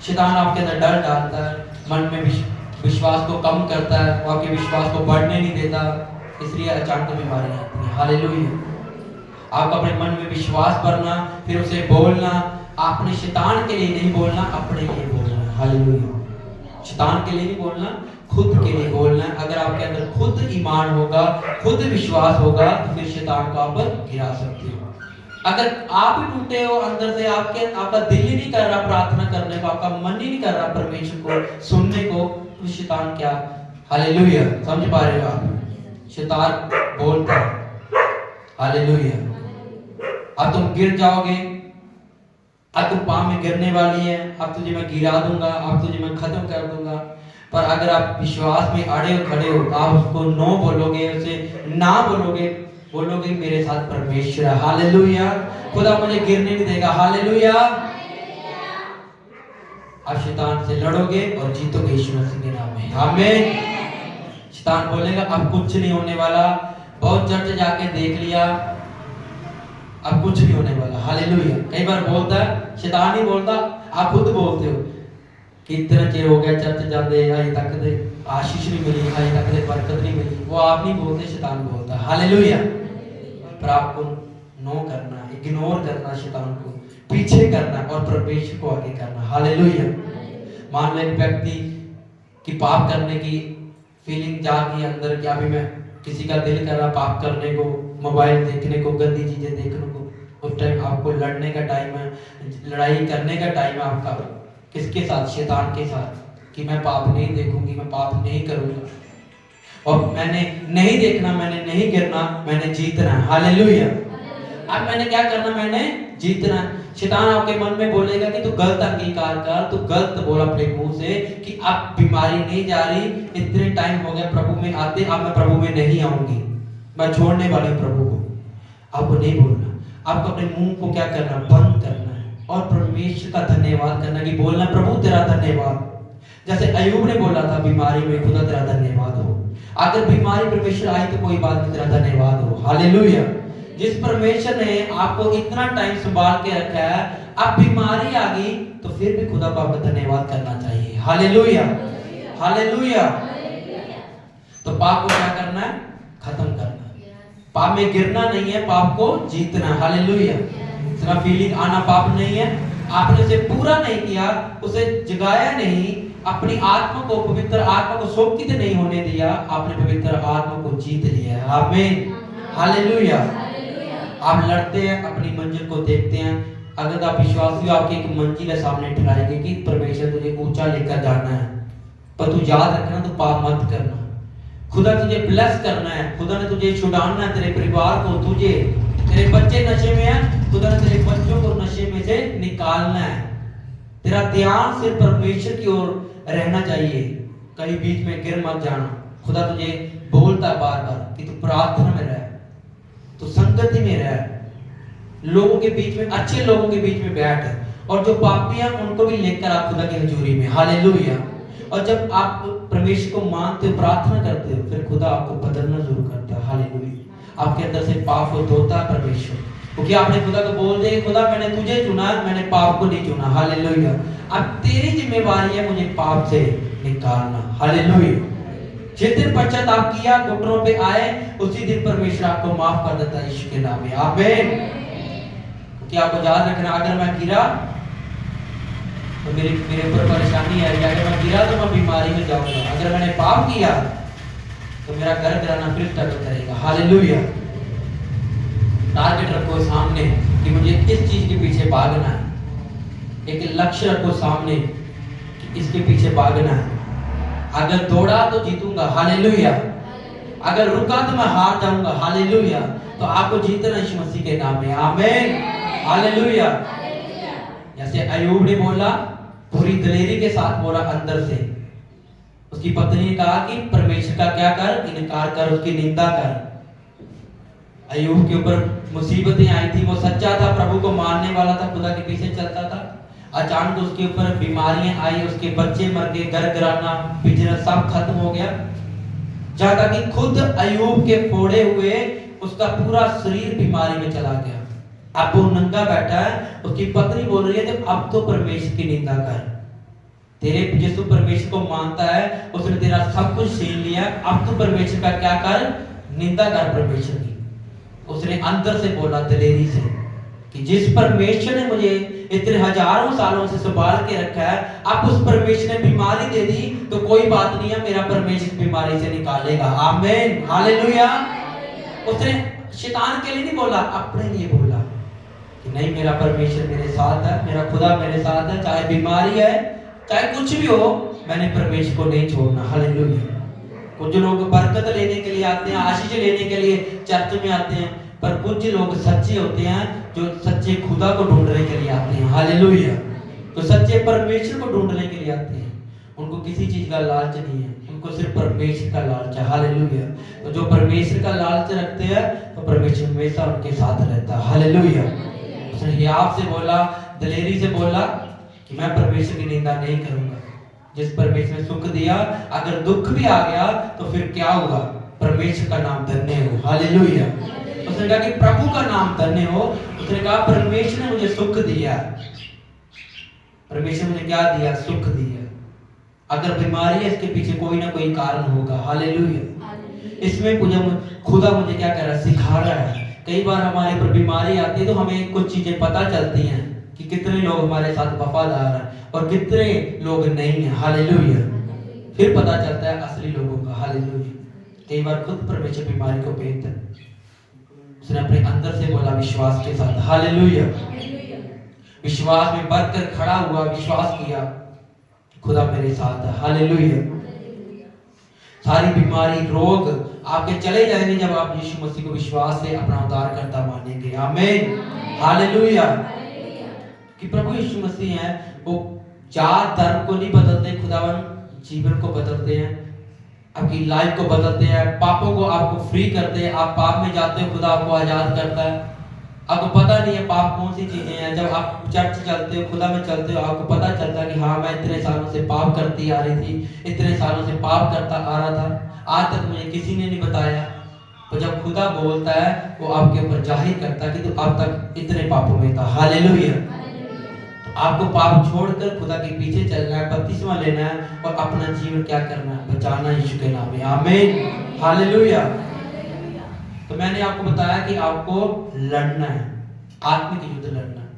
शैतान आपके अंदर डर डालता है, मन में विश्वास को कम करता है, वो आपके विश्वास को बढ़ने नहीं देता, इसलिए अचानक बीमारियां आती हैं। हालेलुया। आप अपने मन में विश्वास भरना, फिर उसे बोलना, आपने शैतान के लिए नहीं बोलना, अपने लिए बोलना। हालेलुया। शैतान के लिए नहीं बोलना, खुद के लिए बोलना। अगर आपके अंदर खुद ईमान होगा, खुद विश्वास होगा, तो फिर शैतान को आप गिरा सकते हो। अगर आप ही टूटे हो अंदर से, आपका दिल ही नहीं कर रहा प्रार्थना करने का, आपका मन ही नहीं कर रहा परमेश्वर को सुनने को, तो शैतान क्या? हालेलुया, समझ पा रहे हो आप? शैतान बोलता है। हालेलुया। अब तुम गिर जाओगे, अब तुम पाँव में गिरने वाली है, अब तुझे मैं गिरा दूंगा, अब तुझे मैं खत्म कर दूंगा। पर अगर आप विश्वास में अड़े हो, खड़े हो, आप उसको नो बोलोगे, उसे ना बोलोगे, बोलोगे मेरे साथ परमेश्वर है। हालेलुया। खुदा मुझे गिरने नहीं देगा। हालेलुया। आप शैतान से लड़ोगे और जीतोगे यीशु मसीह के नाम में। आमीन। शैतान बोलेगा अब कुछ नहीं होने वाला, बहुत चर्च जाके देख लिया, अब कुछ नहीं होने वाला। हालेलुया। कई बार बोलता है, शैतान ही बोलता, आप खुद बोलते हो कि इतना चिर हो गया चर्च जाते, अभी तक आशीष नहीं मिली, अभी तक बरकत नहीं मिली। वो आप नहीं बोलते, शैतान बोलता है। हालेलुया। पर आपको नो करना, इग्नोर करना, शैतान को पीछे करना और परमेश्वर को आगे करना। हालेलुया। मान लो एक व्यक्ति की पाप करने की फीलिंग जागी अंदर कि अभी मैं किसी का दिल कर रहा पाप करने को, मोबाइल देखने को, गंदी चीजें देखने को, उस टाइम आपको लड़ने का टाइम है, लड़ाई करने का टाइम है आपका। किसके साथ? शैतान के साथ। कि मैं पाप नहीं देखूंगी, मैं पाप नहीं करूंगा, और मैंने नहीं देखना, मैंने नहीं गिरना, मैंने जीतना है। हालेलुया। अब मैंने क्या करना, मैंने जीतना। शैतान आपके मन में बोलेगा कि तू गलत अंगीकार कर, तू गलत बोल अपने मुंह से कि अब बीमारी नहीं जा रही, इतने टाइम हो गया प्रभु में आते, अब मैं प्रभु में नहीं आऊंगी, मैं छोड़ने वाली हूं प्रभु को। आपको नहीं बोलना, आपको अपने मुंह को क्या करना, बंद करना है और परमेश्वर का धन्यवाद करना कि बोलना प्रभु तेरा धन्यवाद। जैसे अय्यूब ने बोला था बीमारी में, खुदा तेरा धन्यवाद हो। अगर बीमारी परमेश्वर आई तो कोई बात नहीं, तेरा धन्यवाद हो। हालेलुया। जिस परमेश्वर ने आपको इतना टाइम संभाल के रखा है, अब बीमारी आ गई तो फिर भी खुदा को आपका धन्यवाद करना चाहिए। Hallelujah, hallelujah. तो पाप को क्या करना है, खत्म करना। पाप में गिरना नहीं है, पाप को जीतना। हालेलुया। सिर्फ फीलिंग आना पाप नहीं है, आपने उसे पूरा नहीं किया, उसे जगाया नहीं, अपनी आत्मा को, पवित्र आत्मा को शोकित नहीं होने दिया, आपने पवित्र आत्मा को जीत लिया है। आमीन, हालेलुया। आप लड़ते हैं, अपनी मंजिल को देखते हैं, अगर आप विश्वासी हो, आपकी एक मंजिल है सामने ठहराएगी कि परमेश्वर तुझे ऊंचा लेकर जाना है, पर तू याद रखना तो पाप मत करना। खुदा तुझे ब्लेस करना है, खुदा ने तुझे छुड़ाना है, तेरे परिवार को, तुझे, तेरे बच्चे नशे में है, खुदा ने तेरे बच्चों को नशे में से निकालना है। तेरा ध्यान सिर्फ परमेश्वर की ओर रहना चाहिए, कहीं बीच में गिर मत जाना। खुदा तुझे बोलता है बार बार कि तू प्रार्थना में रह, तू संगति में रह, लोगों के बीच में, अच्छे लोगों के बीच में बैठ, और जो पापी हैं उनको भी लेकर आप खुदा की हजूरी में। हालेलुया। और जब आप परमेश्वर को मानते हो, प्रार्थना करते हो, फिर खुदा आपको बदलना शुरू करता है। हालेलुया। आपके अंदर से पाप को धोता है परमेश्वर, क्योंकि आपने खुदा को बोल दिया, खुदा मैंने तुझे चुना, मैंने पाप को नहीं चुना। हालेलुया। अब तेरी जिम्मेवारी है मुझे पाप से निकालना। हालेलुया। जिस दिन पश्चाताप किया, घुटनों पे आए, उसी दिन परमेश्वर आपको माफ कर देता है यीशु के नाम में। आमीन। क्या आपको याद रखना, अगर मैं गिरा तो मेरे ऊपर परेशानी है, अगर मैं गिरा तो मैं बीमारी में जाऊंगा, अगर मैंने पाप किया तो मेरा घर गिराना फिर स्ट्रगल करेगा। हालेलुया। टारगेट रखो सामने कि मुझे इस चीज के पीछे भागना है, एक लक्ष्य रखो सामने कि इसके पीछे भागना है। अगर दौड़ा तो जीतूंगा। हालेलुया। अगर रुका तो मैं हार जाऊंगा। हालेलुया। तो आपको जीतना यीशु मसीह के नाम में। आमीन, हालेलुया। जैसे अय्यूब ने बोला, पूरी दलेरी के साथ बोला अंदर से, उसकी पत्नी ने कहा कि परमेश्वर का क्या कर, इनकार कर, उसकी निंदा कर। अय्यूब के ऊपर मुसीबतें आई थी, वो सच्चा था, प्रभु को मानने वाला था, खुदा के पीछे चलता था। अचानक उसके ऊपर बीमारियां आई, उसके बच्चे मर गए, घर घराना, बिजनेस सब खत्म हो गया। जहाँ कि खुद अय्यूब के फोड़े हुए उसका पूरा शरीर बीमारी में चला गया। अब वो नंगा बैठा है, उसकी पत्नी बोल रही है, तो अब तो परमेश्वर की निंदा कर, तेरे जिसको परमेश्वर को मानता है उसने तेरा सब कुछ छीन लिया, अब तो परमेश्वर का क्या कर, निंदा कर परमेश्वर की। उसने अंदर से बोला दलेरी से कि जिस परमेश्वर ने मुझे इतने हजारों सालों से संभाल के रखा है, अब उस परमेश्वर ने बीमारी दे दी तो कोई बात नहीं है, मेरा परमेश्वर बीमारी से निकालेगा। आमीन, हालेलुया। उसने शैतान के लिए नहीं बोला, अपने लिए बोला कि नहीं, मेरा परमेश्वर मेरे साथ है, मेरा खुदा मेरे साथ है, चाहे बीमारी है, चाहे कुछ भी हो, मैंने परमेश्वर को नहीं छोड़ना। हालेलुया। कुछ लोग बरकत लेने के लिए आते हैं, आशीष लेने के लिए चर्च में आते हैं, पर कुछ लोग सच्चे होते हैं जो सच्चे खुदा को ढूंढने के लिए आते हैं। हालेलुया। तो सच्चे परमेश्वर को ढूंढने के लिए आते हैं, उनको किसी चीज का लालच नहीं है, उनको सिर्फ परमेश्वर का लालच है। हालेलुया। तो जो परमेश्वर का लालच रखते हैं तो परमेश्वर हमेशा उनके साथ रहता है। हालेलुया। उसने हियाव से बोला, दलेरी से बोला कि मैं परमेश्वर की निंदा नहीं करूंगा। जिस परमेश्वर ने सुख दिया, अगर दुख भी आ गया तो फिर क्या हुआ, परमेश्वर का नाम धन्य हो। हालेलुया। उसने कहा कि प्रभु का नाम धन्य हो। उसने कहा परमेश्वर ने मुझे सुख दिया, परमेश्वर ने क्या दिया, सुख दिया। अगर बीमारी है, इसके पीछे कोई ना कोई कारण होगा। हालेलुया। इसमें खुदा मुझे क्या कर रहा है, सिखा रहा है। कई बार हमारे ऊपर बीमारी आती है तो हमें कुछ चीजें पता चलती हैं कि कितने लोग हमारे साथ वफादार हैं और कितने लोग नहीं हैं। हालेलुया। फिर पता चलता है असली लोगों का। हालेलुया। कई बार खुद परमेश्वर बीमारी को भेजता है। उसने अपने अंदर से बोला विश्वास के साथ। हालेलुया। विश्वास में बढ़कर खड़ा हुआ, विश्वास किया खुदा मेरे साथ है। हालेलुया। सारी बीमारी, रोग आपके चले जाएंगे जब आप यीशु मसीह को विश्वास से अपना उद्धारकर्ता मानेंगे। आमीन, हालेलुया। कि प्रभु यीशु मसीह है, वो जात धर्म को नहीं बदलते, खुदावन जीवन को बदलते हैं, आपकी लाइफ को बदलते हैं, पापों को आपको फ्री करते हैं। आप पाप में जाते हो, खुदा आपको आजाद करता है। आपको पता नहीं है पाप कौन सी चीजें हैं। जब आप चर्च चलते हो, खुदा में चलते हो, आपको पता चलता है कि हाँ, मैं इतने सालों से पाप करती आ रही थी, इतने सालों से पाप करता आ रहा था, आज तक मुझे किसी ने नहीं बताया। तो जब खुदा बोलता है, वो आपके ऊपर जाहिर करता है कि तू अब तक इतने पापों में था। हालेलुया। तो आपको पाप छोड़कर खुदा के पीछे चलना है, बपतिस्मा लेना है और अपना जीवन क्या करना है, बचाना यीशु के नाम में। आमीन, हालेलुया। तो मैंने आपको बताया कि आपको लड़ना है, आत्मिक युद्ध लड़ना है,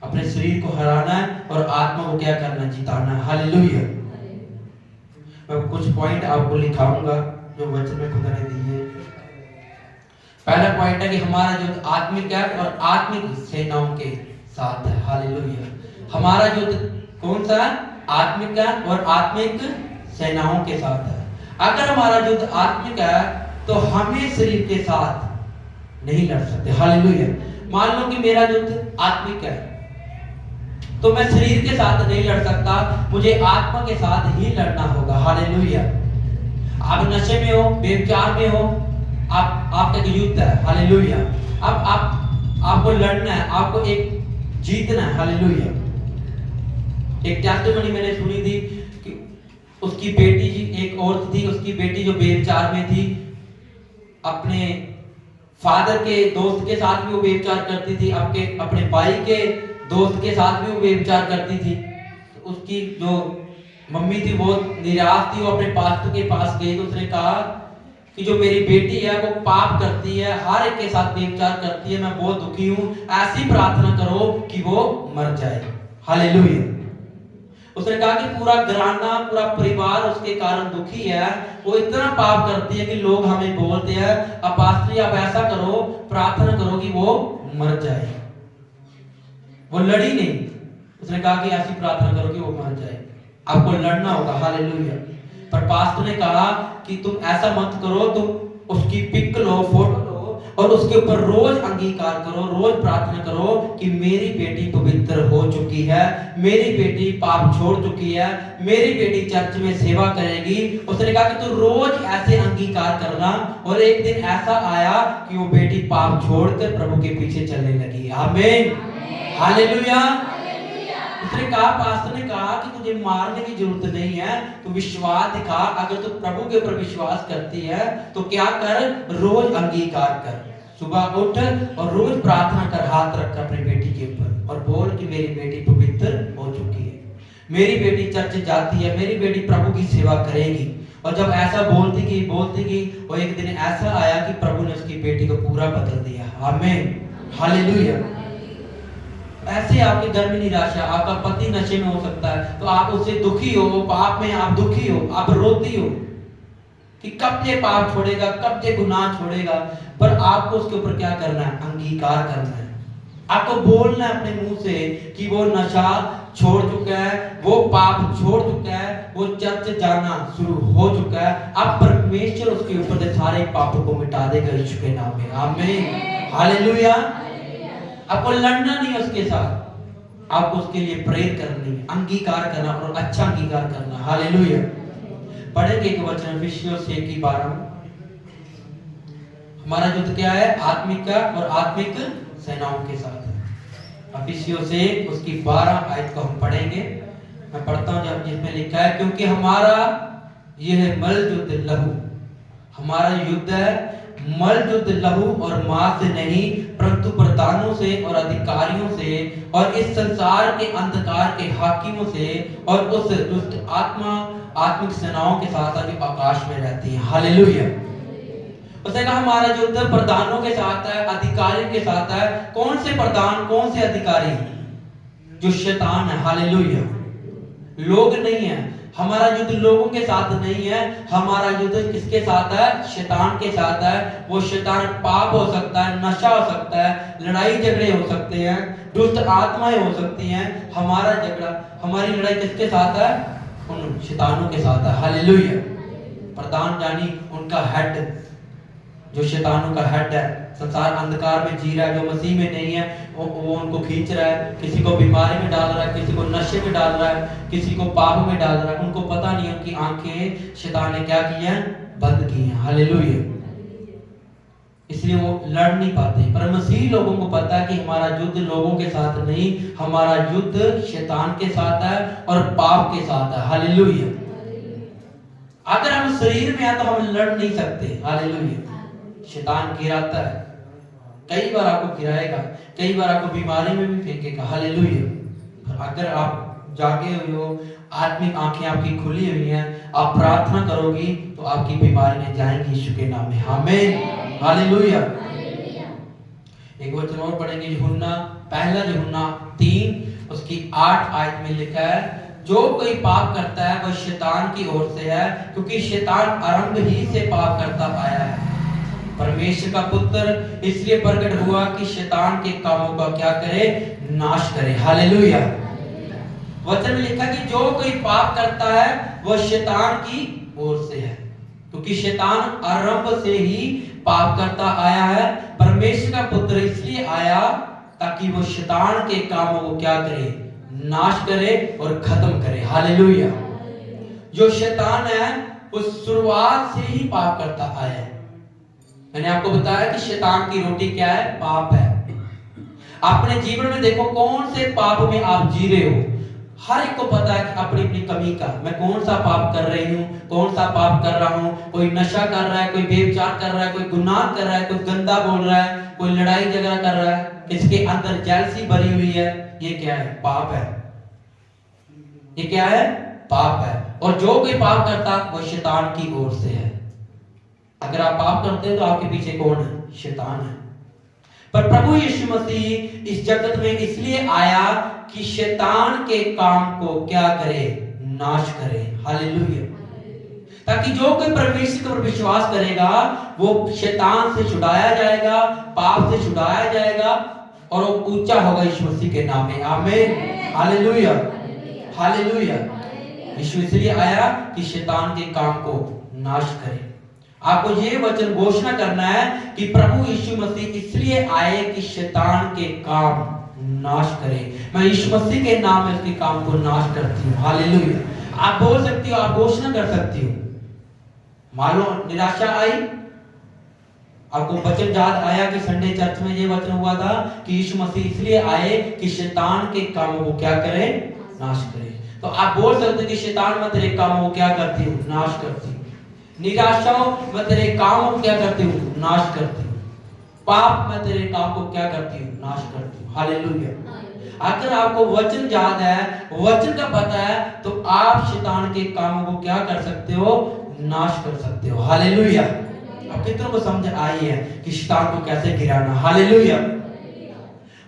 अपने शरीर को हराना है और आत्मा को क्या करना है, जिताना है। हालेलुया। मैं कुछ पॉइंट आपको लिखाऊंगा जो वचन में खुदा ने दिए। पहला पॉइंट है कि हमारा युद्ध आत्मिक है और आत्मिक सेनाओं के साथ है। हालेलुया। हमारा युद्ध कौन सा है? आत्मिक है और आत्मिक सेनाओं के साथ है। अगर हमारा युद्ध आत्मिक है तो हमें शरीर के साथ नहीं लड़ सकते। हालेलुया। मान लो कि मेरा युद्ध आत्मिक है तो मैं शरीर के साथ नहीं लड़ सकता, मुझे आत्मा के साथ ही लड़ना होगा। हालेलुया। आप नशे में हो, व्यभिचार में हो, आपका युद्ध है। हालेलुया। अब आपको लड़ना है, आपको एक जीतना है। हालेलुया। एक टेस्टिमनी मैंने सुनी थी कि उसकी बेटी, एक औरत थी, उसकी बेटी जो व्यभिचार में थी, अपने फादर के दोस्त के साथ भी वो व्यभिचार करती थी, अपने भाई के दोस्त के साथ भी वो व्यभिचार करती थी। तो उसकी जो मम्मी थी बहुत निराश थी, वो अपने पास्टर के पास गई तो उसने कहा कि जो मेरी बेटी है वो पाप करती है, हर एक के साथ व्यभिचार करती है, मैं बहुत दुखी हूँ, ऐसी प्रार्थना करो कि वो मर जाए। हालेलुया। उसने कहा कि पूरा घराना, पूरा परिवार उसके कारण दुखी है, वो इतना पाप करती है कि लोग हमें बोलते हैं, अब पास्टर आप ऐसा करो, प्रार्थना करो कि वो मर जाए। वो लड़ी नहीं, उसने कहा कि ऐसी प्रार्थना करो कि वो मर जाए। आपको लड़ना होगा। हालेलुया। पर पास्टर ने कहा कि तुम ऐसा मत करो, तुम उसकी पिक लो, फोटो लो और उसके ऊपर रोज अंगीकार करो, रोज प्रार्थना करो कि मेरी बेटी पवित्र हो चुकी है, मेरी बेटी पाप छोड़ चुकी है, मेरी बेटी चर्च में सेवा करेगी। उसने कहा कि तू रोज ऐसे अंगीकार करना। और एक दिन ऐसा आया कि वो बेटी पाप छोड़कर प्रभु के पीछे चलने लगी। आमीन, हालेलुया। उसने कहा, पास्टर ने कहा कि तुझे मारने की जरूरत नहीं है, तू विश्वास दिखा। अगर तू प्रभु के ऊपर विश्वास करती है तो क्या कर, रोज अंगीकार कर, सुबह उठ और रोज प्रार्थना कर, हाथ रख अपनी बेटी के ऊपर और बोल कि मेरी बेटी पवित्र हो चुकी है, मेरी बेटी चर्च जाती है, मेरी बेटी प्रभु की सेवा करेगी। और जब ऐसा बोलती गई और एक दिन ऐसा आया कि प्रभु ने उसकी बेटी को पूरा बदल दिया। आमीन, हालेलुया। ऐसे आपके घर में निराशा, आपका पति नशे में हो सकता है तो आप उससे दुखी हो, पाप में आप दुखी हो, आप रोती हो कि कब ये पाप छोड़ेगा, कब ये गुनाह छोड़ेगा। पर आपको उसके ऊपर क्या करना है, अंगीकार करना है। आपको बोलना है अपने मुंह से कि वो नशा छोड़ चुका है, वो पाप छोड़ चुका है, वो चर्च जाना शुरू हो चुका है। अब परमेश्वर उसके ऊपर से सारे पापों को मिटा देगा यीशु के नाम में। आमीन, हालेलुया। आपको लड़ना नहीं उसके साथ, आपको उसके लिए प्रेयर करनी है, अंगीकार करना और अच्छा अंगीकार करना। हालेलुया। पढ़ेंगे एक वचन इफिसियों 6:12। हमारा युद्ध क्या है, आत्मिक का और आत्मिक सेनाओं के साथ है। इफिसियों 6:12 आयत को हम पढ़ेंगे। मैं पढ़ता हूं जब जिसमें लिखा है, क्योंकि हमारा यह मल युद्ध लहू, हमारा युद्ध है मल युद्ध लहू और मांस से नहीं, परंतु प्रधानों से और अधिकारियों से और इस संसार के अंधकार के हाकिमों से और उस दुष्ट आत्मिक सेनाओं के साथ जो आकाश में रहती हैं। हालेलुया। उसने कहा हमारा युद्ध प्रधानों के साथ है, अधिकारियों के साथ है। कौन से प्रधान, कौन से अधिकारी? जो शैतान है। हालेलुया। लोग नहीं है। हमारा युद्ध लोगों के साथ नहीं है, हमारा युद्ध किसके साथ है, शैतान के साथ है। वो शैतान पाप हो सकता है, नशा हो सकता है, लड़ाई झगड़े हो सकते हैं, दुष्ट आत्माएं हो सकती हैं। हमारा झगड़ा, हमारी लड़ाई किसके साथ है, उन शैतानों के साथ है। हालेलुया। प्रधान यानी उनका हेड, जो शैतानों का हेड है, संसार अंधकार में जी रहा है, जो मसीह में नहीं है वो उनको खींच रहा है, किसी को बीमारी में डाल रहा है, किसी को नशे में डाल रहा है, किसी को पाप में डाल रहा है। उनको पता नहीं है, उनकी आंखें शैतान ने क्या की हैं, बंद की हैं। हालेलुया। इसलिए वो लड़ नहीं पाते। पर मसीह लोगों को पता है कि हमारा युद्ध लोगों के साथ नहीं, हमारा युद्ध शैतान के साथ है और पाप के साथ है। हालेलुया। अगर हम शरीर में हैं तो हम लड़ नहीं सकते। हालेलुया। शैतान गिराता है, कई बार आपको गिराएगा, कई बार आपको बीमारी में भी फेंकेगा। हालेलुया। अगर आप जागे हुए हो, आत्मिक आंखें आपकी खुली हुई हैं, आप प्रार्थना करोगी तो आपकी बीमारियां जाएंगी यीशु के नाम में। आमीन। हालेलुया। एक वचन और पढ़ेंगे, यूहन्ना, पहला यूहन्ना 3 उसकी 8 आयत में लिखा है, जो कोई पाप करता है वह शैतान की ओर से है, क्योंकि शैतान आरंभ ही से पाप करता आया है। परमेश्वर का पुत्र इसलिए प्रकट हुआ कि शैतान के कामों का क्या करे, नाश करे। हालेलुया। वचन में लिखा कि जो कोई पाप करता है वह शैतान की ओर से है, क्योंकि शैतान आरंभ से ही पाप करता आया है। परमेश्वर का पुत्र इसलिए आया ताकि वो शैतान के कामों को क्या करे, नाश करे और खत्म करे। हालेलुया। जो शैतान है वो शुरुआत से ही पाप करता आया है। मैंने आपको बताया कि शैतान की रोटी क्या है, पाप है। अपने जीवन में देखो कौन से पाप में आप जी रहे हो। हर एक को पता है कि अपनी अपनी कमी का, मैं कौन सा पाप कर रही हूँ, कौन सा पाप कर रहा हूँ। कोई नशा कर रहा है, कोई व्यभिचार कर रहा है, कोई गुनाह कर रहा है, कोई गंदा बोल रहा है, कोई लड़ाई झगड़ा कर रहा है, किसके अंदर जेलसी भरी हुई है। ये क्या है, पाप है। ये क्या है, पाप है। और जो कोई पाप करता वो शैतान की ओर से है। अगर आप पाप करते हो तो आपके पीछे कौन है, शैतान है। पर प्रभु यीशु मसीह इस जगत में इसलिए आया कि शैतान के काम को क्या करे, नाश करे। हालेलुया। ताकि जो कोई परमेश्वर पर विश्वास करेगा वो शैतान से छुड़ाया जाएगा, पाप से छुड़ाया जाएगा और वो ऊंचा होगा यीशु मसीह के नाम में। आमीन। हालेलुया। हालेलुया। यीशु इसलिए आया कि शैतान के काम को नाश करे। आपको ये वचन घोषणा करना है कि प्रभु यीशु मसीह इसलिए आए कि शैतान के काम नाश करे। मैं यीशु मसीह के नाम में उसके काम को नाश करती हूँ। हालेलुया। आप बोल सकती हो, आप घोषणा कर सकती हो। मान लो निराशा आई, आपको वचन याद आया कि संडे चर्च में ये वचन हुआ था कि यीशु मसीह इसलिए आए कि शैतान के कामों को क्या करे, नाश करे। तो आप बोल सकते हो कि शैतान मैं तेरे कामों को क्या करती हूँ, नाश करती हूँ। निराशा मैं तेरे काम को क्या करती हूँ, नाश करती हूँ। पाप मैं तेरे काम को क्या करती हूँ, नाश करती हूँ। हालेलुया। अगर आपको वचन याद है, वचन का पता है, तो आप शैतान के कामों को क्या कर सकते हो, नाश कर सकते हो। हालेलुया। अब कितनों को समझ आई है कि शैतान को कैसे गिराना। हालेलुया।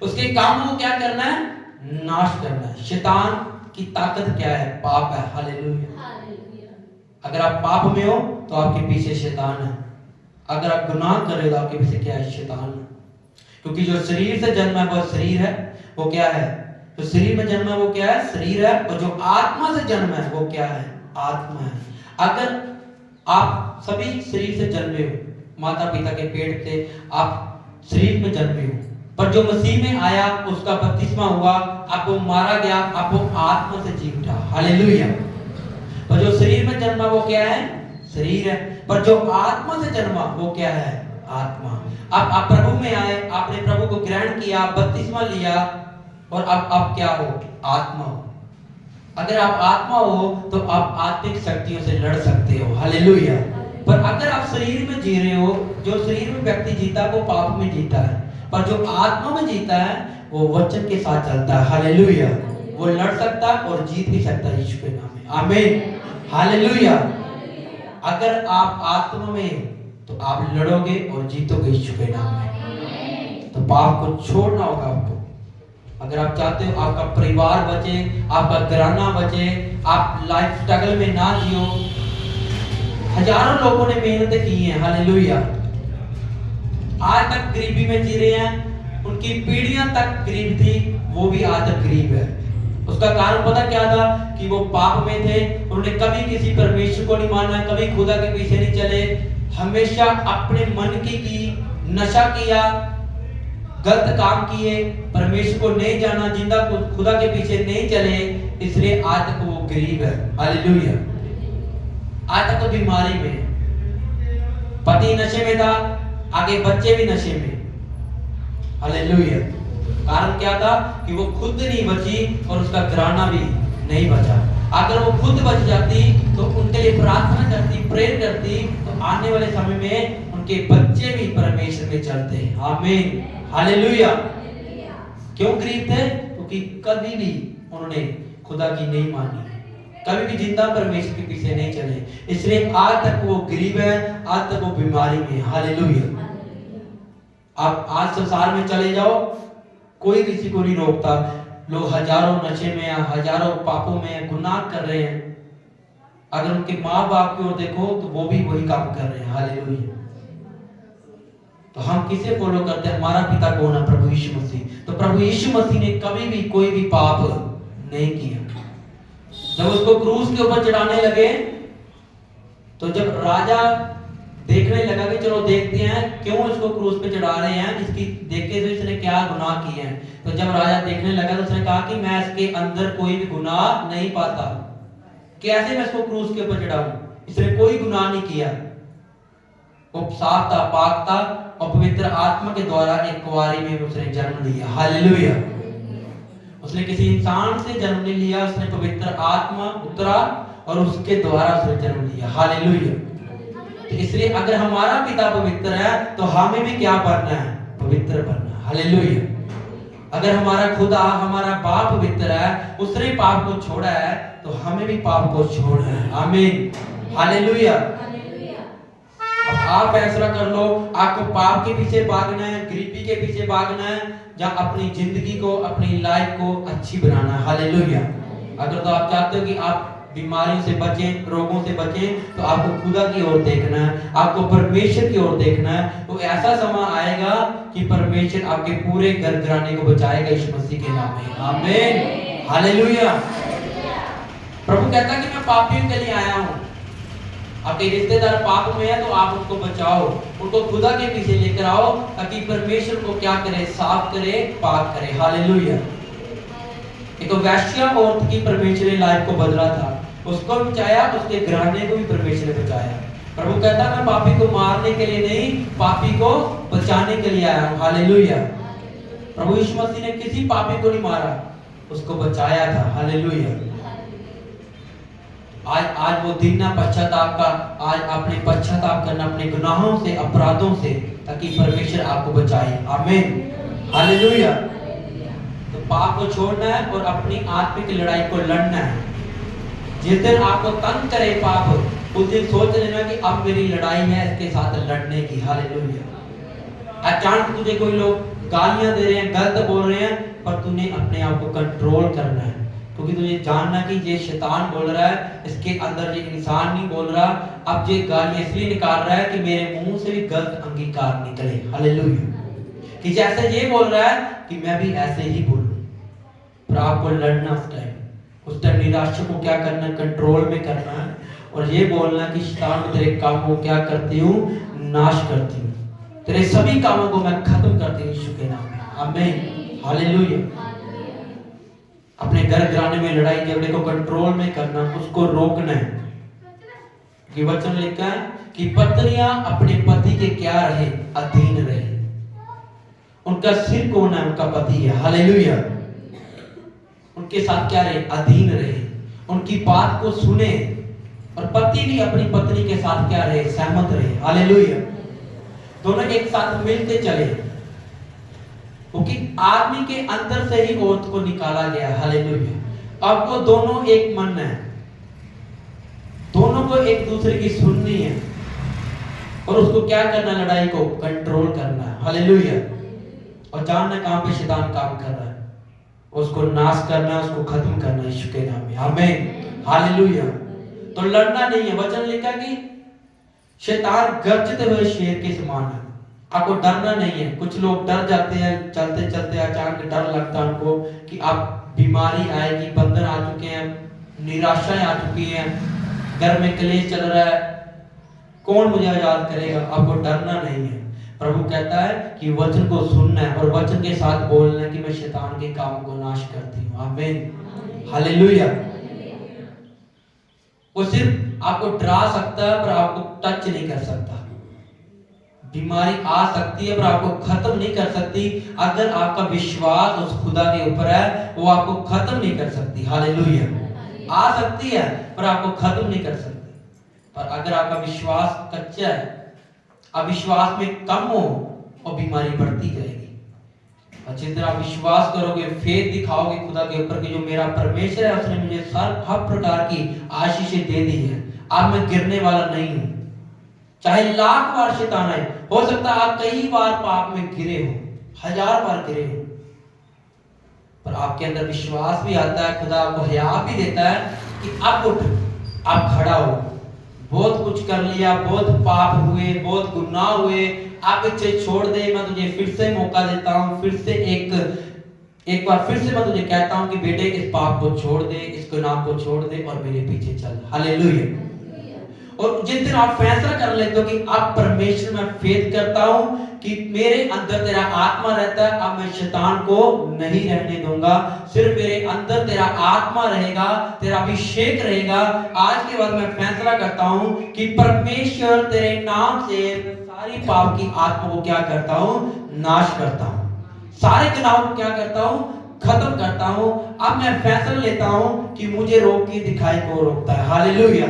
उसके कामों को क्या करना है, नाश करना है। शैतान की ताकत क्या है, पाप है। हालेलुया। अगर आप पाप में हो तो आपके पीछे शैतान है। अगर आप गुनाह कर रहे हो तो आपके पीछे क्या है, शैतान है। क्योंकि जो शरीर से जन्मा है वो शरीर है, वो क्या है, जो शरीर में जन्मा है वो क्या है, शरीर है। और जो आत्मा से जन्मा है वो क्या है, आत्मा है। अगर आप सभी शरीर से जन्मे हो, माता पिता के पेट से आप शरीर में जन्मे हो, पर जो मसीह में आया उसका बपतिस्मा हुआ, आपको मारा गया, आपको आत्मा से जी उठा। हालेलुया। पर जो शरीर में जन्मा वो क्या है, शरीर है। पर जो आत्मा से जन्मा वो क्या है, आत्मा। अब आप प्रभु में आए, आपने प्रभु को ग्रहण किया, बपतिस्मा लिया और अब आप क्या हो, आत्मा हो। अगर आप आत्मा हो तो आप आत्मिक शक्तियों से लड़ सकते हो। हालेलुया। पर अगर आप शरीर में जी रहे हो, जो शरीर में व्यक्ति जीता है वो पाप में जीता है, पर जो आत्मा में जीता है वो वचन के साथ चलता है। हालेलुया। वो लड़ सकता है और जीत भी सकता है यीशु के नाम में। आमीन। हालेलुया। अगर आप आत्मा में तो आप लड़ोगे और जीतोगे यीशु के नाम में। तो पाप को छोड़ना होगा आपको। अगर आप चाहते हो आपका परिवार बचे, आपका घराना बचे, आप लाइफ स्ट्रगल में ना जियो। हजारों लोगों ने मेहनतें की हैं। हालेलुया। आज तक गरीबी में जी रहे हैं, उनकी पीढ़ियां तक गरीब थी, वो भी आज तक गरीब है। उसका कारण पता क्या था? कि वो पाप में थे, उन्होंने कभी किसी परमेश्वर को नहीं माना, कभी खुदा के पीछे नहीं चले, हमेशा अपने मन की नशा किया, गलत काम किए, परमेश्वर को नहीं जाना, जिंदा खुदा के पीछे नहीं चले, इसलिए आज तक वो गरीब है। हालेलुया। आज तक तो बीमारी में, पति नशे में था, आगे बच्चे भी नशे में। हालेलुया। कारण क्या था? कि वो खुद नहीं बची और उसका घराना भी नहीं बचा। अगर वो खुद बच जाती तो उनके लिए प्रार्थना करती, प्रेयर करती, तो आने वाले समय में उनके बच्चे भी परमेश्वर में चलते। आमीन। हालेलुया। क्यों गरीब थे? क्योंकि कभी भी उन्होंने खुदा की नहीं मानी, कभी भी जिंदा परमेश्वर के पीछे नहीं चले, इसलिए आज तक वो गरीब है, आज तक वो बीमारी में। हालेलुया। आप आज संसार में चले जाओ, कोई किसी को नहीं रोकता, लोग हजारों नशे में हैं, हजारों पापों में हैं, गुनाह कर रहे हैं। अगर उनके माँ बाप की ओर देखो तो वो भी वही काम कर रहे हैं। हालेलुया। तो हम किसे फॉलो करते हैं? हमारा पिता कौन है? प्रभु यीशु मसीह। तो प्रभु यीशु मसीह ने कभी भी कोई भी पाप नहीं किया। जब उसको क्रूस के ऊपर चढ़ाने लगे, तो जब राजा देखने लगा कि चलो देखते हैं क्यों इसको क्रूस पे चढ़ा रहे हैं, इसकी देखे तो इसने क्या गुनाह किए हैं। तो जब राजा देखने लगा तो उसने कहा कि मैं इसके अंदर कोई भी गुनाह नहीं पाता, कैसे मैं इसको क्रूस के ऊपर चढ़ाऊं? इसने कोई गुनाह नहीं किया, वो साफ था, पाक था, और पवित्र आत्मा के द्वारा एक कुंवारी में उसने जन्म लिया। हालेलुया। उसने किसी इंसान से जन्म नहीं लिया, उसने पवित्र आत्मा उतरा और उसके द्वारा उसने जन्म लिया। हालेलुया। तो इसलिए अगर हमारा पिता पवित्र है तो हमें भी क्या बनना है? पवित्र बनना। हालेलुया। अगर हमारा खुदा, हमारा बाप पवित्र है, उसने पाप को छोड़ा है, तो हमें भी पाप को छोड़ना है। आमीन। हालेलुया। अब आप फैसला कर लो, आपको पाप के पीछे भागना है, गरीबी के पीछे भागना है, या अपनी जिंदगी को, अपनी लाइफ को अच्छी बनाना है। हालेलुया। अगर तो आप चाहते हो कि आप बीमारियों से बचें, रोगों से बचें, तो आपको खुदा की ओर देखना है, आपको परमेश्वर की ओर देखना है। तो ऐसा समय आएगा कि परमेश्वर आपके पूरे घर घराने को बचाएगा यीशु मसीह के नाम में। आमीन। हालेलुया। प्रभु कहता है कि मैं पापियों के लिए आया हूँ। आपके रिश्तेदार पाप में है तो आप उनको बचाओ, उनको खुदा के पीछे लेकर आओ, ताकि परमेश्वर को क्या करे? साफ करे, पाक करे। हालेलुया। एक वैश्या औरत की परमेश्वर ने लाइफ को बदला था, उसको बचाया, उसके घराने को भी परमेश्वर ने बचाया। प्रभु कहता है मैं पापी को मारने के लिए नहीं, पापी को बचाने के लिए आया हूं। हालेलुया। प्रभु यीशु मसीह ने किसी पापी को नहीं मारा, उसको बचाया था। हालेलुया। आज वो दिन ना पश्चाताप का, आज आपने पश्चाताप करना अपने गुनाहों से, अपराधों से, ताकि परमेश्वर आपको बचाए। आमीन। हालेलुया। तो पाप को छोड़ना है और अपनी आत्मिक लड़ाई को लड़ना है। जिस दिन आपको तंग करे पाप, उस दिन सोच लेना कि अब मेरी लड़ाई है इसके साथ लड़ने की। हालेलुया। अचानक तुझे कोई लोग गालियां दे रहे हैं, गलत बोल रहे हैं, पर तूने अपने आप को कंट्रोल करना है, क्योंकि तुझे जानना कि ये शैतान बोल रहा है, इसके अंदर ये इंसान नहीं बोल रहा। अब ये गालियां इसलिए निकाल रहा है कि मेरे मुंह से भी गलत अंगीकार निकले। हालेलुया। कि जैसे ये बोल रहा है कि मैं भी ऐसे ही बोलूं। पर आपको लड़ना उस टाइम निराशा को क्या करना? कंट्रोल में करना है, और ये बोलना कि शैतान तेरे काम को क्या करती हूँ? नाश करती हूँ, तेरे सभी कामों को मैं खत्म करती हूँ यीशु के नाम में। आमीन। हालेलुया। अपने घर घराने में लड़ाई झगड़े को कंट्रोल में करना, उसको रोकना है। कि वचन लिखा है कि पत्नियां अपने पति के क्या रहे? अधीन रहे। उनका सिर कौन है? उनका पति है। हालेलुया। उनके साथ क्या रहे? अधीन रहे, उनकी बात को सुने, और पति भी अपनी पत्नी के साथ क्या रहे? सहमत रहे। हालेलुया। दोनों एक साथ मिलते चले, क्योंकि आदमी के अंदर से ही औरत को निकाला गया। हालेलुया। अब वो दोनों एक मन है, दोनों को एक दूसरे की सुननी है, और उसको क्या करना? लड़ाई को कंट्रोल करना है। हालेलुया। और जानना कहां पे शैतान काम कर रहा है, उसको नाश करना, उसको खत्म करना यीशु के नाम में। आमीन। हालेलुया। तो लड़ना नहीं है। वचन लिखा कि शैतान गरजते हुए शेर के समान है, आपको डरना नहीं है। कुछ लोग डर जाते हैं, चलते चलते अचानक डर लगता है उनको कि आप बीमारी आएगी, बंधन आ चुके हैं, निराशाएं आ चुकी हैं, घर में क्लेश चल रहा है, कौन मुझे आजाद करेगा? आपको डरना नहीं है। प्रभु कहता है कि वचन को सुनना है और वचन के साथ बोलना है कि मैं शैतान के काम को नाश करती हूँ। आमीन, हालेलुया। वो सिर्फ आपको डरा सकता है पर आपको टच नहीं कर सकता। बीमारी आ सकती है पर आपको खत्म नहीं कर सकती। अगर आपका विश्वास उस खुदा के ऊपर है, वो आपको खत्म नहीं कर सकती। हालेलुया। आ सकती है पर आपको खत्म नहीं कर सकती। पर अगर आपका विश्वास कच्चा है, अविश्वास में कम हो, और बीमारी बढ़ती जाएगी। और जिस तरह आप विश्वास करोगे, फेथ दिखाओगे खुदा के ऊपर कि जो मेरा परमेश्वर है उसने मुझे हर प्रकार की आशीषें दे दी है, अब मैं गिरने वाला नहीं हूं। चाहे लाख बार शैतान आए, हो सकता है आप कई बार पाप में गिरे हो, 1000 बार गिरे हो, पर आपके अंदर विश्वास भी आता है, खुदा आपको हया भी देता है कि अब उठ, आप खड़ा हो। बहुत कुछ कर लिया, बहुत पाप हुए, बहुत गुनाह हुए, आप इसे छोड़ दे, मैं तुझे फिर से मौका देता हूं, फिर से एक बार फिर से मैं तुझे कहता हूं कि बेटे इस पाप को छोड़ दे, इस गुनाह को छोड़ दे और मेरे पीछे चल। हालेलुया। और जिस दिन आप फैसला कर लेते हो कि अब परमेश्वर में फेथ करता हूं कि मेरे अंदर तेरा आत्मा रहता है, अब मैं शैतान को नहीं रहने दूंगा, सिर्फ मेरे अंदर तेरा आत्मा रहेगा, तेरा अभिषेक रहेगा। आज के बाद मैं फैसला करता हूं कि परमेश्वर तेरे नाम से सारी पाप की आत्मा को क्या करता हूं? नाश करता हूं, सारे गुनाहों को क्या करता हूं? खत्म करता हूं। अब मैं फैसला लेता हूं कि मुझे रोक के दिखाई को रोकता है। हालेलुया।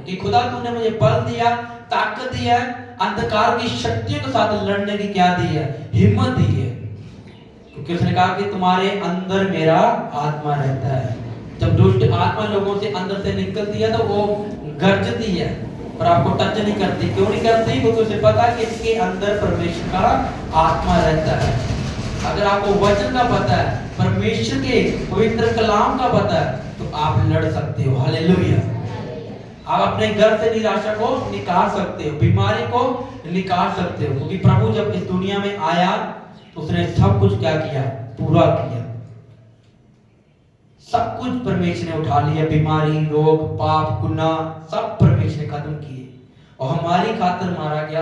कि खुदा तूने मुझे बल दिया, ताकत दी है, अंधकार की शक्तियों के साथ लड़ने की क्या दी है? हिम्मत दी है। क्योंकि उसने कहा कि तुम्हारे अंदर मेरा आत्मा रहता है। जब दुष्ट आत्मा लोगों से अंदर से निकलती है तो वो गरजती है, पर आपको टच नहीं करती। क्यों नहीं करती? क्योंकि उसे पता है कि इसके अंदर परमेश्वर का आत्मा रहता है। अगर आपको वचन का पता है, परमेश्वर के पवित्र कलाम का पता है, तो आप लड़ सकते हो। हालेलुया। आप अपने घर से निराशा को निकाल सकते हो, बीमारी को निकाल सकते हो, क्योंकि प्रभु जब इस दुनिया में आया तो उसने सब कुछ क्या किया? पूरा किया। सब कुछ परमेश्वर ने उठा लिया, बीमारी, रोग, पाप, गुनाह सब परमेश्वर ने खत्म किए और हमारी खातिर मारा गया।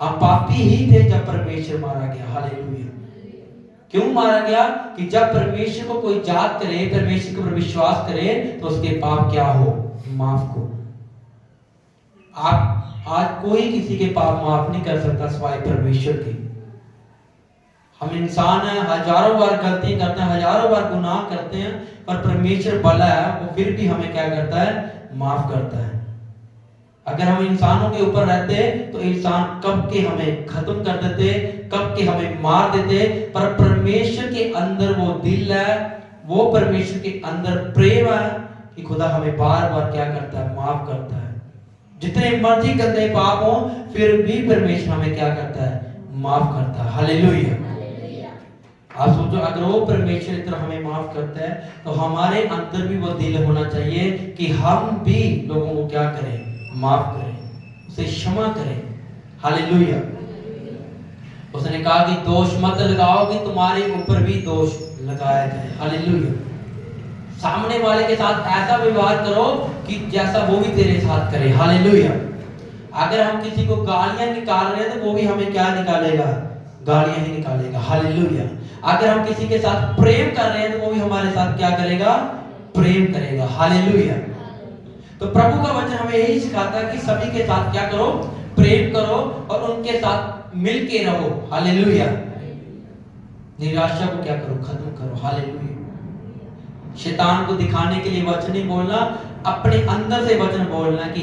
हम पापी ही थे जब परमेश्वर मारा गया। हालेलुया। क्यों मारा गया? कि जब परमेश्वर को कोई जात करे, परमेश्वर के ऊपर विश्वास करे, तो उसके पाप क्या हो? माफ हो। आप आज कोई किसी के पाप माफ नहीं कर सकता सिवाय परमेश्वर के। हम इंसान हैं, हजारों बार गलतियां करते हैं, हजारों बार गुनाह करते हैं, पर परमेश्वर भला है, वो फिर भी हमें क्या करता है? माफ करता है। अगर हम इंसानों के ऊपर रहते तो इंसान कब के हमें खत्म कर देते, कब के हमें मार देते, पर परमेश्वर के अंदर वो दिल है, वो परमेश्वर के अंदर प्रेम है कि खुदा हमें बार बार क्या करता है? माफ करता है। जितने मर्जी गंदे पाप हो, फिर भी परमेश्वर हमें क्या करता है? माफ करता है। हालेलुया। आप सोचो, अगर वो परमेश्वर इतना हमें माफ करता है, तो हमारे अंदर भी वो दिल होना चाहिए कि हम भी लोगों को क्या करें? माफ करें, उसे क्षमा करें। हालेलुया। उसने कहा कि दोष मत लगाओ कि तुम्हारे ऊपर भी दोष लगाया जाए। हालेलुया। सामने वाले के साथ ऐसा व्यवहार करो कि जैसा वो भी तेरे साथ करे। हालेलुया। अगर हम किसी को गालियां निकाल रहे हैं तो वो भी हमें क्या निकालेगा? गालियां ही निकालेगा। हालेलुया। अगर हम किसी के साथ प्रेम कर रहे हैं तो वो भी हमारे साथ क्या करेगा? प्रेम करेगा। हालेलुया। तो प्रभु का वचन हमें यही सिखाता है कि सभी के साथ क्या करो? प्रेम करो और उनके साथ मिलके रहो। हालेलुया। निराशा को क्या करो? खत्म करो। हालेलुया। शैतान को दिखाने के लिए वचन नहीं बोलना, अपने अंदर से वचन बोलना कि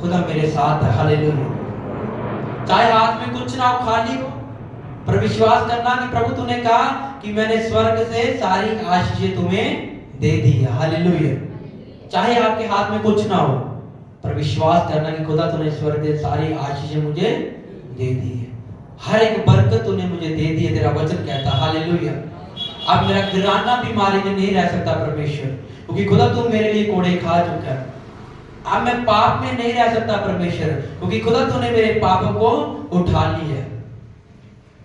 खुदा मेरे साथ है। हालेलुया। चाहे हाथ में कुछ ना हो, खाली हो, पर विश्वास करना कि प्रभु तूने कहा कि मैंने स्वर्ग से सारी आशीषें तुम्हें दे दी है। हालेलुया। चाहे आपके हाथ में कुछ ना हो, पर विश्वास करना कि खुदा तूने स्वर्ग से सारी आशीषें मुझे दे दी है, हर एक बरकत तूने मुझे दे दी है। तेरा वचन कहता है। हालेलुया। अब मेरा घराना बीमारी में नहीं रह सकता परमेश्वर, क्योंकि खुदा तू मेरे लिए कोड़े खा चुका है। अब मैं पाप में नहीं रह सकता परमेश्वर, क्योंकि खुदा तूने मेरे पापों को उठा लिया है।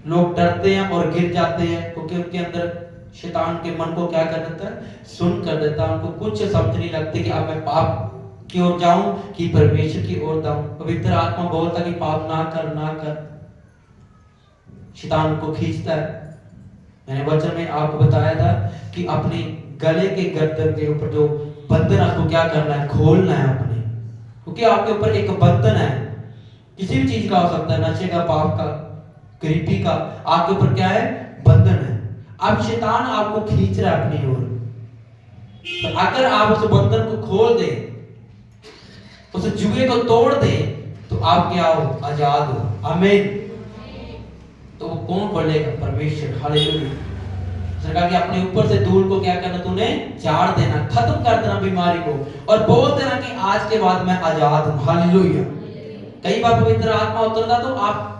लोग डरते हैं और गिर जाते हैं क्योंकि उनके अंदर शैतान के मन को क्या कर देता है, सुन कर देता है। उनको कुछ समझ नहीं लगती कि अब मैं पाप की ओर जाऊं कि परमेश्वर की ओर जाऊं। पवित्र आत्मा बोलता कि पाप ना कर, ना कर। शैतान को खींचता है। मैंने वचन में आपको बताया था कि अपने गले के गर्दन के ऊपर जो बंधन आपको क्या करना है, खोलना है अपने, क्योंकि आपके ऊपर एक बंधन है। किसी भी चीज का हो सकता है, नशे का, पाप का, गरीबी का, आपके ऊपर क्या है, बंधन है। अब शैतान आपको खींच रहा है अपनी ओर। तो अगर आप उस बंधन को खोल दे, उस जुए को तोड़ दे, तो आप क्या हो, आजाद हो। आमीन। तो वो कौन खोलेगा, परमेश्वर। हालेलुया। सरकार कि अपने ऊपर से धूल को क्या करना, तूने झाड़ देना, खत्म कर देना बीमारी को, और बोल देना कि आज के बाद मैं आजाद हूं। हालेलुया। कई बार पवित्र आत्मा उतरता तो आप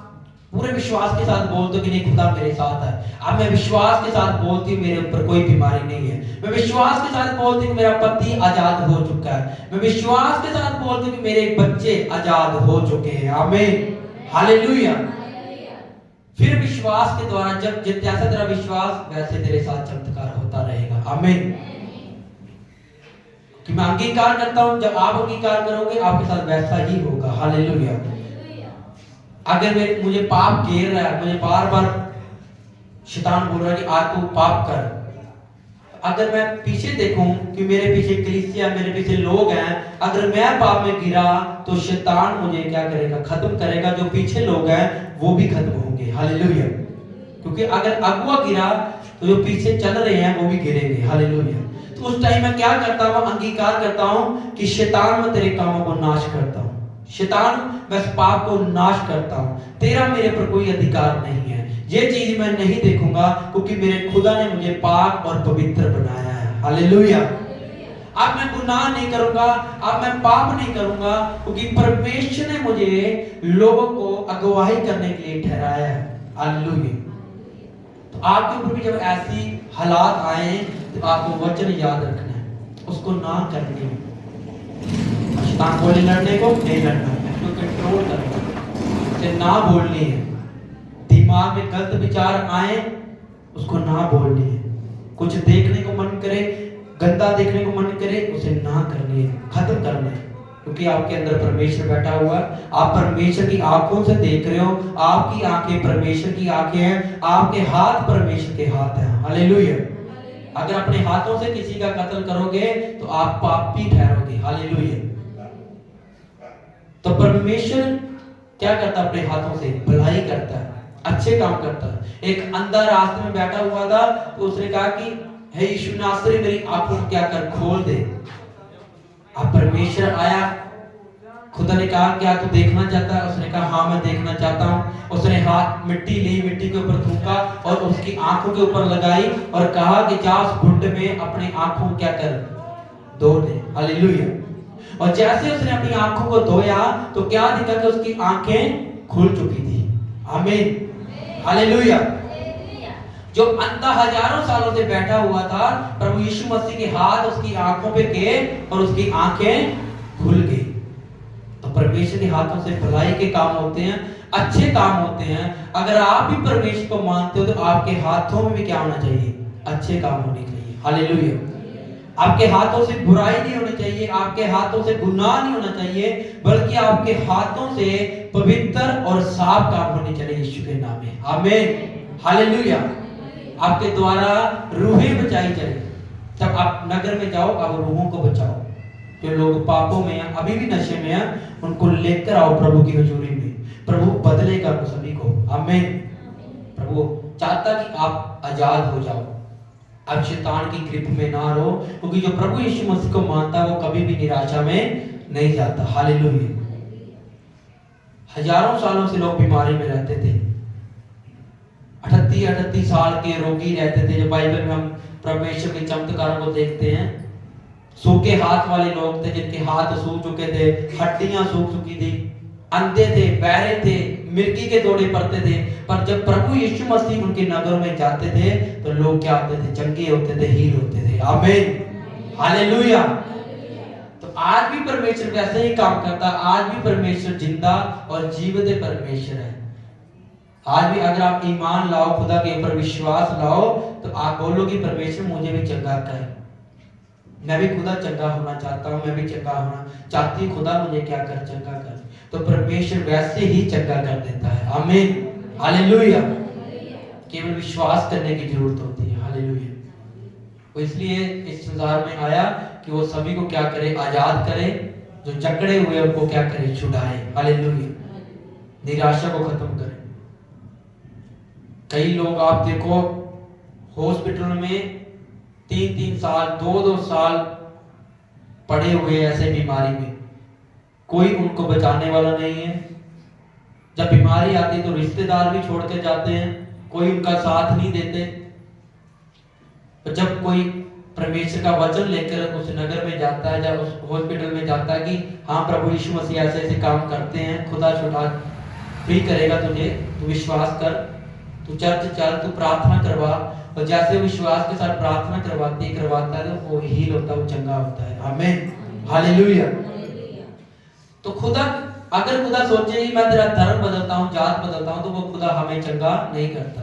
पूरे विश्वास के साथ बोलते हो कि नहीं, खुदा मेरे साथ है। अब मैं विश्वास के साथ बोलती हूँ मेरे ऊपर कोई बीमारी नहीं है। मैं विश्वास के साथ बोलती हूँ मेरा पति आजाद हो चुका है। मैं विश्वास के साथ बोलती हूँ कि मेरे बच्चे आजाद हो चुके हैं। आमीन। हालेलुया। फिर विश्वास के द्वारा, जब जैसा तेरा विश्वास वैसे तेरे साथ चमत्कार होता रहेगा। आमीन। कि मैं अंगीकार करता हूं, जब आप अंगीकार करोगे आपके साथ वैसा ही होगा। हालेलुया। अगर मुझे पाप घेर रहा है, मुझे बार बार शैतान बोल रहा है कि आज तू पाप कर, अगर मैं पीछे देखूं कि मेरे पीछे कलीसिया, मेरे पीछे लोग हैं, अगर मैं पाप में गिरा तो शैतान मुझे क्या करेगा, खत्म करेगा। जो पीछे लोग हैं वो भी खत्म होंगे। हालेलुया। क्योंकि अगर अगुआ गिरा तो जो पीछे चल रहे हैं वो भी गिरेंगे। हालेलुया। तो उस टाइम मैं क्या करता हूं, अंगीकार करता हूं कि शैतान, मैं तेरे कामों को नाश करता हूं। शैतान, मैं इस पाप को नाश करता हूं। तेरा मेरे पर कोई अधिकार नहीं है। ये चीज मैं नहीं देखूंगा, क्योंकि मेरे खुदा ने मुझे पाक और पवित्र बनाया है। हालेलुया। अब मैं गुनाह नहीं करूंगा, अब मैं पाप नहीं करूंगा, क्योंकि परमेश्वर ने मुझे लोगों को अगुवाई करने के लिए ठहराया है। हालेलुया। तो आपके ऊपर भी जब ऐसी हालात आए तो आपको वचन याद रखना है, उसको ना करने में। शैतान बोले लड़ने को नहीं लड़ना, उसको कंट्रोल करना, उसे ना बोलनी है। दिमाग में गलत विचार आए उसको ना बोलनी है। कुछ देखने को मन करे, गंदा देखने को मन करे, उसे ना करनी है, खत्म करना है। क्योंकि आपके अंदर परमेश्वर बैठा हुआ है। आप परमेश्वर की आंखों से देख रहे हो। आपकी आंखें परमेश्वर की आंखें हैं, आपके हाथ परमेश्वर के हाथ हैं। हालेलुया। अगर अपने हाथों से किसी का कत्ल करोगे तो आप पापी ठहरोगे। हालेलुया। तो परमेश्वर क्या करता है, अपने हाथों से भलाई करता है, अच्छे काम करता है। एक अंधा रास्ते में बैठा हुआ था तो उसने कहा कि हे यीशु नासरी, मेरी आंखों को क्या कर, खोल दे। अब परमेश्वर आया, खुदा ने कहा क्या तू देखना चाहता है? उसने कहा हाँ मैं देखना चाहता हूँ। उसने हाथ मिट्टी ली, मिट्टी के ऊपर थूका और उसकी आंखों के ऊपर लगाई और कहा कि जा उस घुंड में अपनी आंखों को क्या कर, धो दे। हालेलुया। और जैसे उसने अपनी आंखों को धोया तो क्या दिखा कि उसकी आंखें खुल चुकी थी। आमीन। हालेलुया। जो अंधा हजारों सालों से बैठा हुआ था, प्रभु यीशु मसीह के हाथ उसकी आंखों पे गए और उसकी आंखें खुल गई। तो परमेश्वर के हाथों से भलाई के काम होते हैं, अच्छे काम होते हैं। अगर आप भी परमेश्वर को मानते हो तो आपके हाथों में भी क्या होना चाहिए, अच्छे काम होने चाहिए। हालेलुया। आपके हाथों से बुराई नहीं होनी चाहिए, आपके हाथों से गुनाह नहीं होना चाहिए, बल्कि आपके हाथों से पवित्र और साफ काम होने चाहिए यीशु के नाम में। आमीन। हालेलुया। आपके द्वारा रूहें बचाई जाए। जब आप नगर में जाओ, आप रूहों को बचाओ। जो लोग पापों में हैं, अभी भी नशे में हैं, उनको लेकर आओ प्रभु की हजूरी में। प्रभु बदलेगा उन सभी को। आमीन। प्रभु चाहता कि आप आजाद हो जाओ, अब शैतान की ग्रिप में ना रहो, क्योंकि जो प्रभु यीशु मसीह को मानता है वो कभी भी निराशा में नहीं जाता। हालेलुया। हजारों सालों से लोग बीमारी में रहते थे, 38 साल के रोगी रहते थे। जो बाइबल में हम परमेश्वर के चमत्कारों को देखते हैं, सूखे हाथ वाले लोग थे जिनके हाथ सूख चुके थे, हड्डियां सूख चुकी थी, अंधे थे, बहरे थे, मिर्गी के दौड़े पड़ते थे। पर जब प्रभु यीशु मसीह उनके नगर में जाते थे तो लोग क्या होते थे, चंगे होते थे, हील होते थे। आमीन। हालेलुया। तो आज भी परमेश्वर वैसे ही काम करता। आज भी परमेश्वर जिंदा और जीवित परमेश्वर है। आज भी अगर आप ईमान लाओ, खुदा के ऊपर विश्वास लाओ, तो आप बोलोगे परमेश्वर मुझे भी चंगा कर, मैं भी खुदा चंगा होना चाहता हूँ, मैं भी चंगा होना चाहती हूँ, खुदा मुझे क्या कर, चंगा कर, तो परमेश्वर वैसे ही चंगा कर देता है। आमीन, हालेलुया। केवल विश्वास करने की जरूरत होती है। हालेलुया। वो इसलिए इस संसार में आया कि वो सभी को क्या करे, आजाद करे, जो जकड़े हुए उनको क्या करे, छुड़ाए। हालेलुया। निराशा को खत्म करे। कई लोग आप देखो हॉस्पिटल में 3-3 साल 2-2 साल पड़े हुए ऐसे बीमारी में, कोई उनको बचाने वाला नहीं है। जब बीमारी आती तो रिश्तेदार भी छोड़ के जाते हैं, कोई उनका साथ नहीं देते। तो जब कोई परमेश्वर का वचन लेकर उस नगर में जाता है, जब उस हॉस्पिटल में जाता है कि हाँ प्रभु यीशु मसीह ऐसे ऐसे काम करते हैं, खुदा छुड़ा फ्री करेगा तुझे, तू विश्वास कर, तू चर्च चल, तू प्रार्थना करवा, और जैसे विश्वास के साथ प्रार्थना करवाता है तो वो हील होता है, वो चंगा होता है। आमीन, हालेलुया। तो खुदा, अगर खुदा सोचे मैं तेरा धर्म बदलता हूँ, जात बदलता हूँ, तो वो खुदा हमें चंगा नहीं करता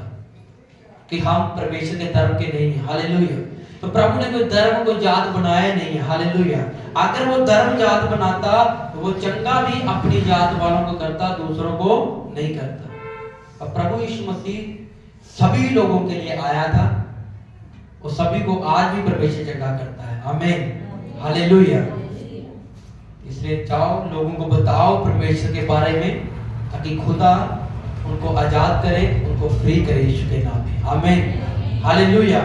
कि हम परमेश्वर के धर्म के नहीं है। हालेलुया। तो प्रभु ने कोई धर्म को जात बनाया नहीं है। हालेलुया। अगर वो धर्म जात बनाता तो वो चंगा भी अपनी जात वालों को करता, दूसरों को नहीं करता। और प्रभु यीशु मसीह सभी लोगों के लिए आया था, वो सभी को आज भी परमेश्वर चंगा करता है। आमीन, हालेलुया। इसलिए जाओ लोगों को बताओ परमेश्वर के बारे में, ताकि खुदा उनको आजाद करे, उनको फ्री करे यीशु के नाम में। आमीन, हालेलुया।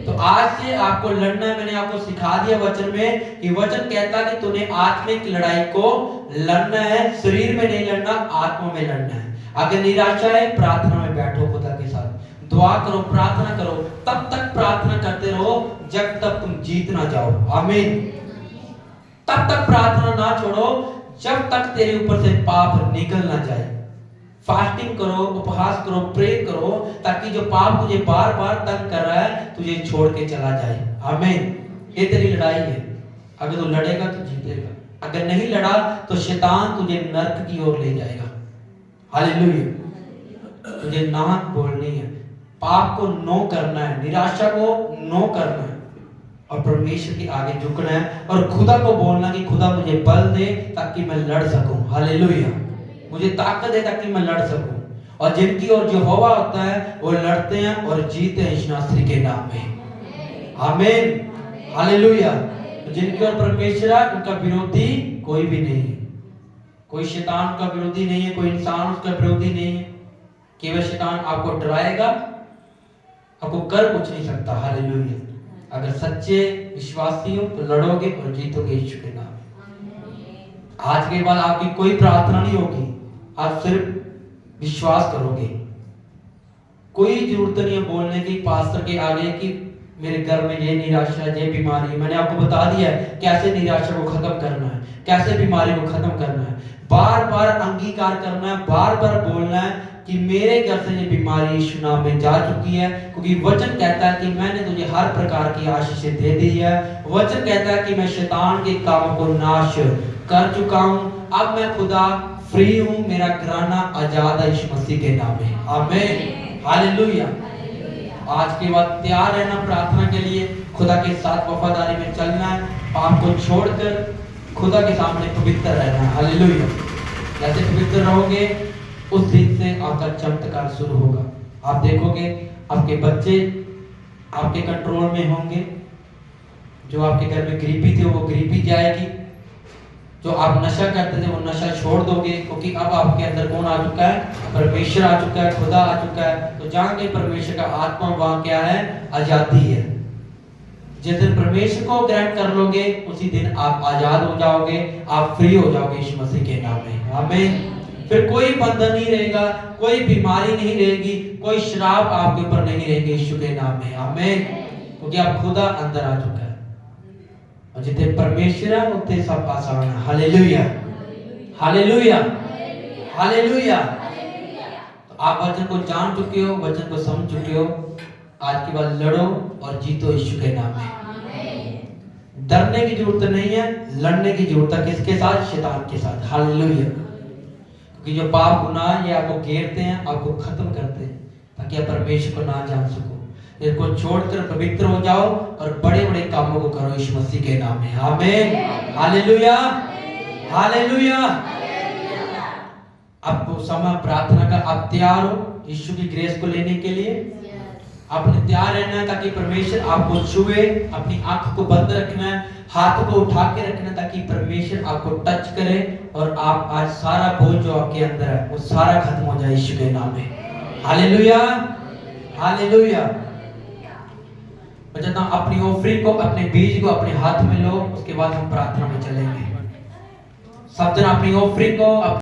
तो आज से आपको लड़ना है। मैंने आपको सिखा दिया वचन में कि वचन कहता है कि तूने आत्मिक लड़ाई को लड़ना है, शरीर में नहीं लड़ना, आत्मा में लड़ना है। अगर निराशा है, प्रार्थना में बैठो, खुदा के साथ दुआ करो, प्रार्थना करो, तब तक प्रार्थना करते रहो जब तक तुम जीत ना जाओ। आमीन। तब तक प्रार्थना ना छोड़ो जब तक तेरे ऊपर से पाप निकल ना जाए। फास्टिंग करो, उपवास करो, प्रे करो, ताकि जो पाप तुझे बार बार तंग कर रहा है तुझे छोड़ के चला जाए। आमीन। ये तेरी लड़ाई है। अगर तू लड़ेगा तो जीतेगा, अगर नहीं लड़ा तो शैतान तुझे नरक की ओर ले जाएगा। हालेलुया। तुझे ना बोलनी है, पाप को नो करना है, निराशा को नो करना है, और परमेश्वर के आगे झुकना है, और खुदा को बोलना कि खुदा मुझे बल दे ताकि मैं लड़ सकूं। हालेलुया। मुझे ताकत दे ताकि मैं लड़ सकूं। और जिनकी ओर यहोवा होता है वो लड़ते हैं और जीते हैं यीशु मसीह के नाम में। आमीन, हालेलुया। जिनकी ओर परमेश्वर है उनका विरोधी कोई भी नहीं है। कोई शैतान का विरोधी नहीं है, कोई इंसान उसका विरोधी नहीं है। केवल शैतान आपको डराएगा, आपको कर कुछ नहीं सकता। हालेलुया। अगर सच्चे विश्वासी हो तो लड़ोगे और जीतोगे यीशु के नाम में। आज के बाद आपकी कोई प्रार्थना नहीं होगी, आप सिर्फ विश्वास करोगे। कोई जरूरत नहीं है बोलने की पास्टर के आगे कि मेरे घर में ये निराशा, ये बीमारी। मैंने आपको बता दिया है कैसे निराशा को खत्म करना है, कैसे बीमारी को खत्म करना है। बार बार अंगीकार करना है, बार बार बोलना है कि मेरे घर से ये बीमारी यीशु नाम में जा चुकी है, क्योंकि वचन कहता है कि मैंने तुझे हर प्रकार की आशीषें दे दी है। वचन कहता है कि मैं शैतान के कामों को नाश कर चुका हूं, अब मैं खुदा फ्री हूं, मेरा घराना आजाद है यीशु मसीह के नाम में। आमीन, हालेलुया। आज के बाद तैयार रहना प्रार्थना के लिए, खुदा के साथ वफादारी में चलना है, पाप को छोड़कर खुदा के सामने पवित्र रहना है। हालेलुया। जैसे पवित्र रहोगे उस दिन से आपका चमत्कार शुरू होगा। आप देखोगे आपके बच्चे आपके कंट्रोल में होंगे। जो आपके घर में गरीबी थी वो गरीबी जाएगी। जो आप नशा करते थे वो नशा छोड़ दोगे, क्योंकि अब आपके अंदर कौन आ चुका है? परमेश्वर आ चुका है, खुदा आ चुका है। तो जहाँ के परमेश्वर का आत्मा वहाँ क्या है? आजादी है। जिस दिन परमेश्वर को ग्रहण कर लोगे उसी दिन आप आजाद हो जाओगे, आप फ्री हो जाओगे यीशु मसीह के नाम में। आमीन। फिर कोई बंधन नहीं रहेगा, कोई बीमारी नहीं रहेगी, कोई श्राप आपके ऊपर नहीं रहेगी यीशु के नाम में। आमीन। क्योंकि आप खुदा अंदर आ चुका है, और जितने परमेश्वर है उतने सब आसान है। Hallelujah, hallelujah, hallelujah. तो आप वचन को जान चुके हो, वचन को समझ चुके हो। आज के बाद लड़ो और जीतो यीशु के नाम में। डरने की जरूरत नहीं है, लड़ने की जरूरत है। किसके साथ? शैतान के साथ। हालेलुया। क्योंकि जो पाप गुनाह ये आपको घेरते हैं, आपको खत्म करते हैं, ताकि आप परमेश्वर को ना जान सको। इसको छोड़कर पवित्र हो जाओ और बड़े बड़े कामों को करो यीशु मसीह के नाम में। आमीन, हालेलुया, हालेलुया। अब समय प्रार्थना का, आप तैयार हो यीशु की ग्रेस को लेने के लिए? आपने तैयार रहना है ताकि परमेश्वर आपको छुए। अपनी आंख को बंद रखना है, हाथ को उठा के रखना ताकि परमेश्वर आपको टच करे और आप आज सारा बोझ जो आपके अंदर है वो सारा खत्म हो जाए यीशु के नाम में। Hallelujah, hallelujah. बच्चा अपनी ऑफरिंग को, अपने बीज को अपने हाथ में लो, उसके बाद हम प्रार्थना में चलेंगे। सब जन अपनी ऑफरिंग को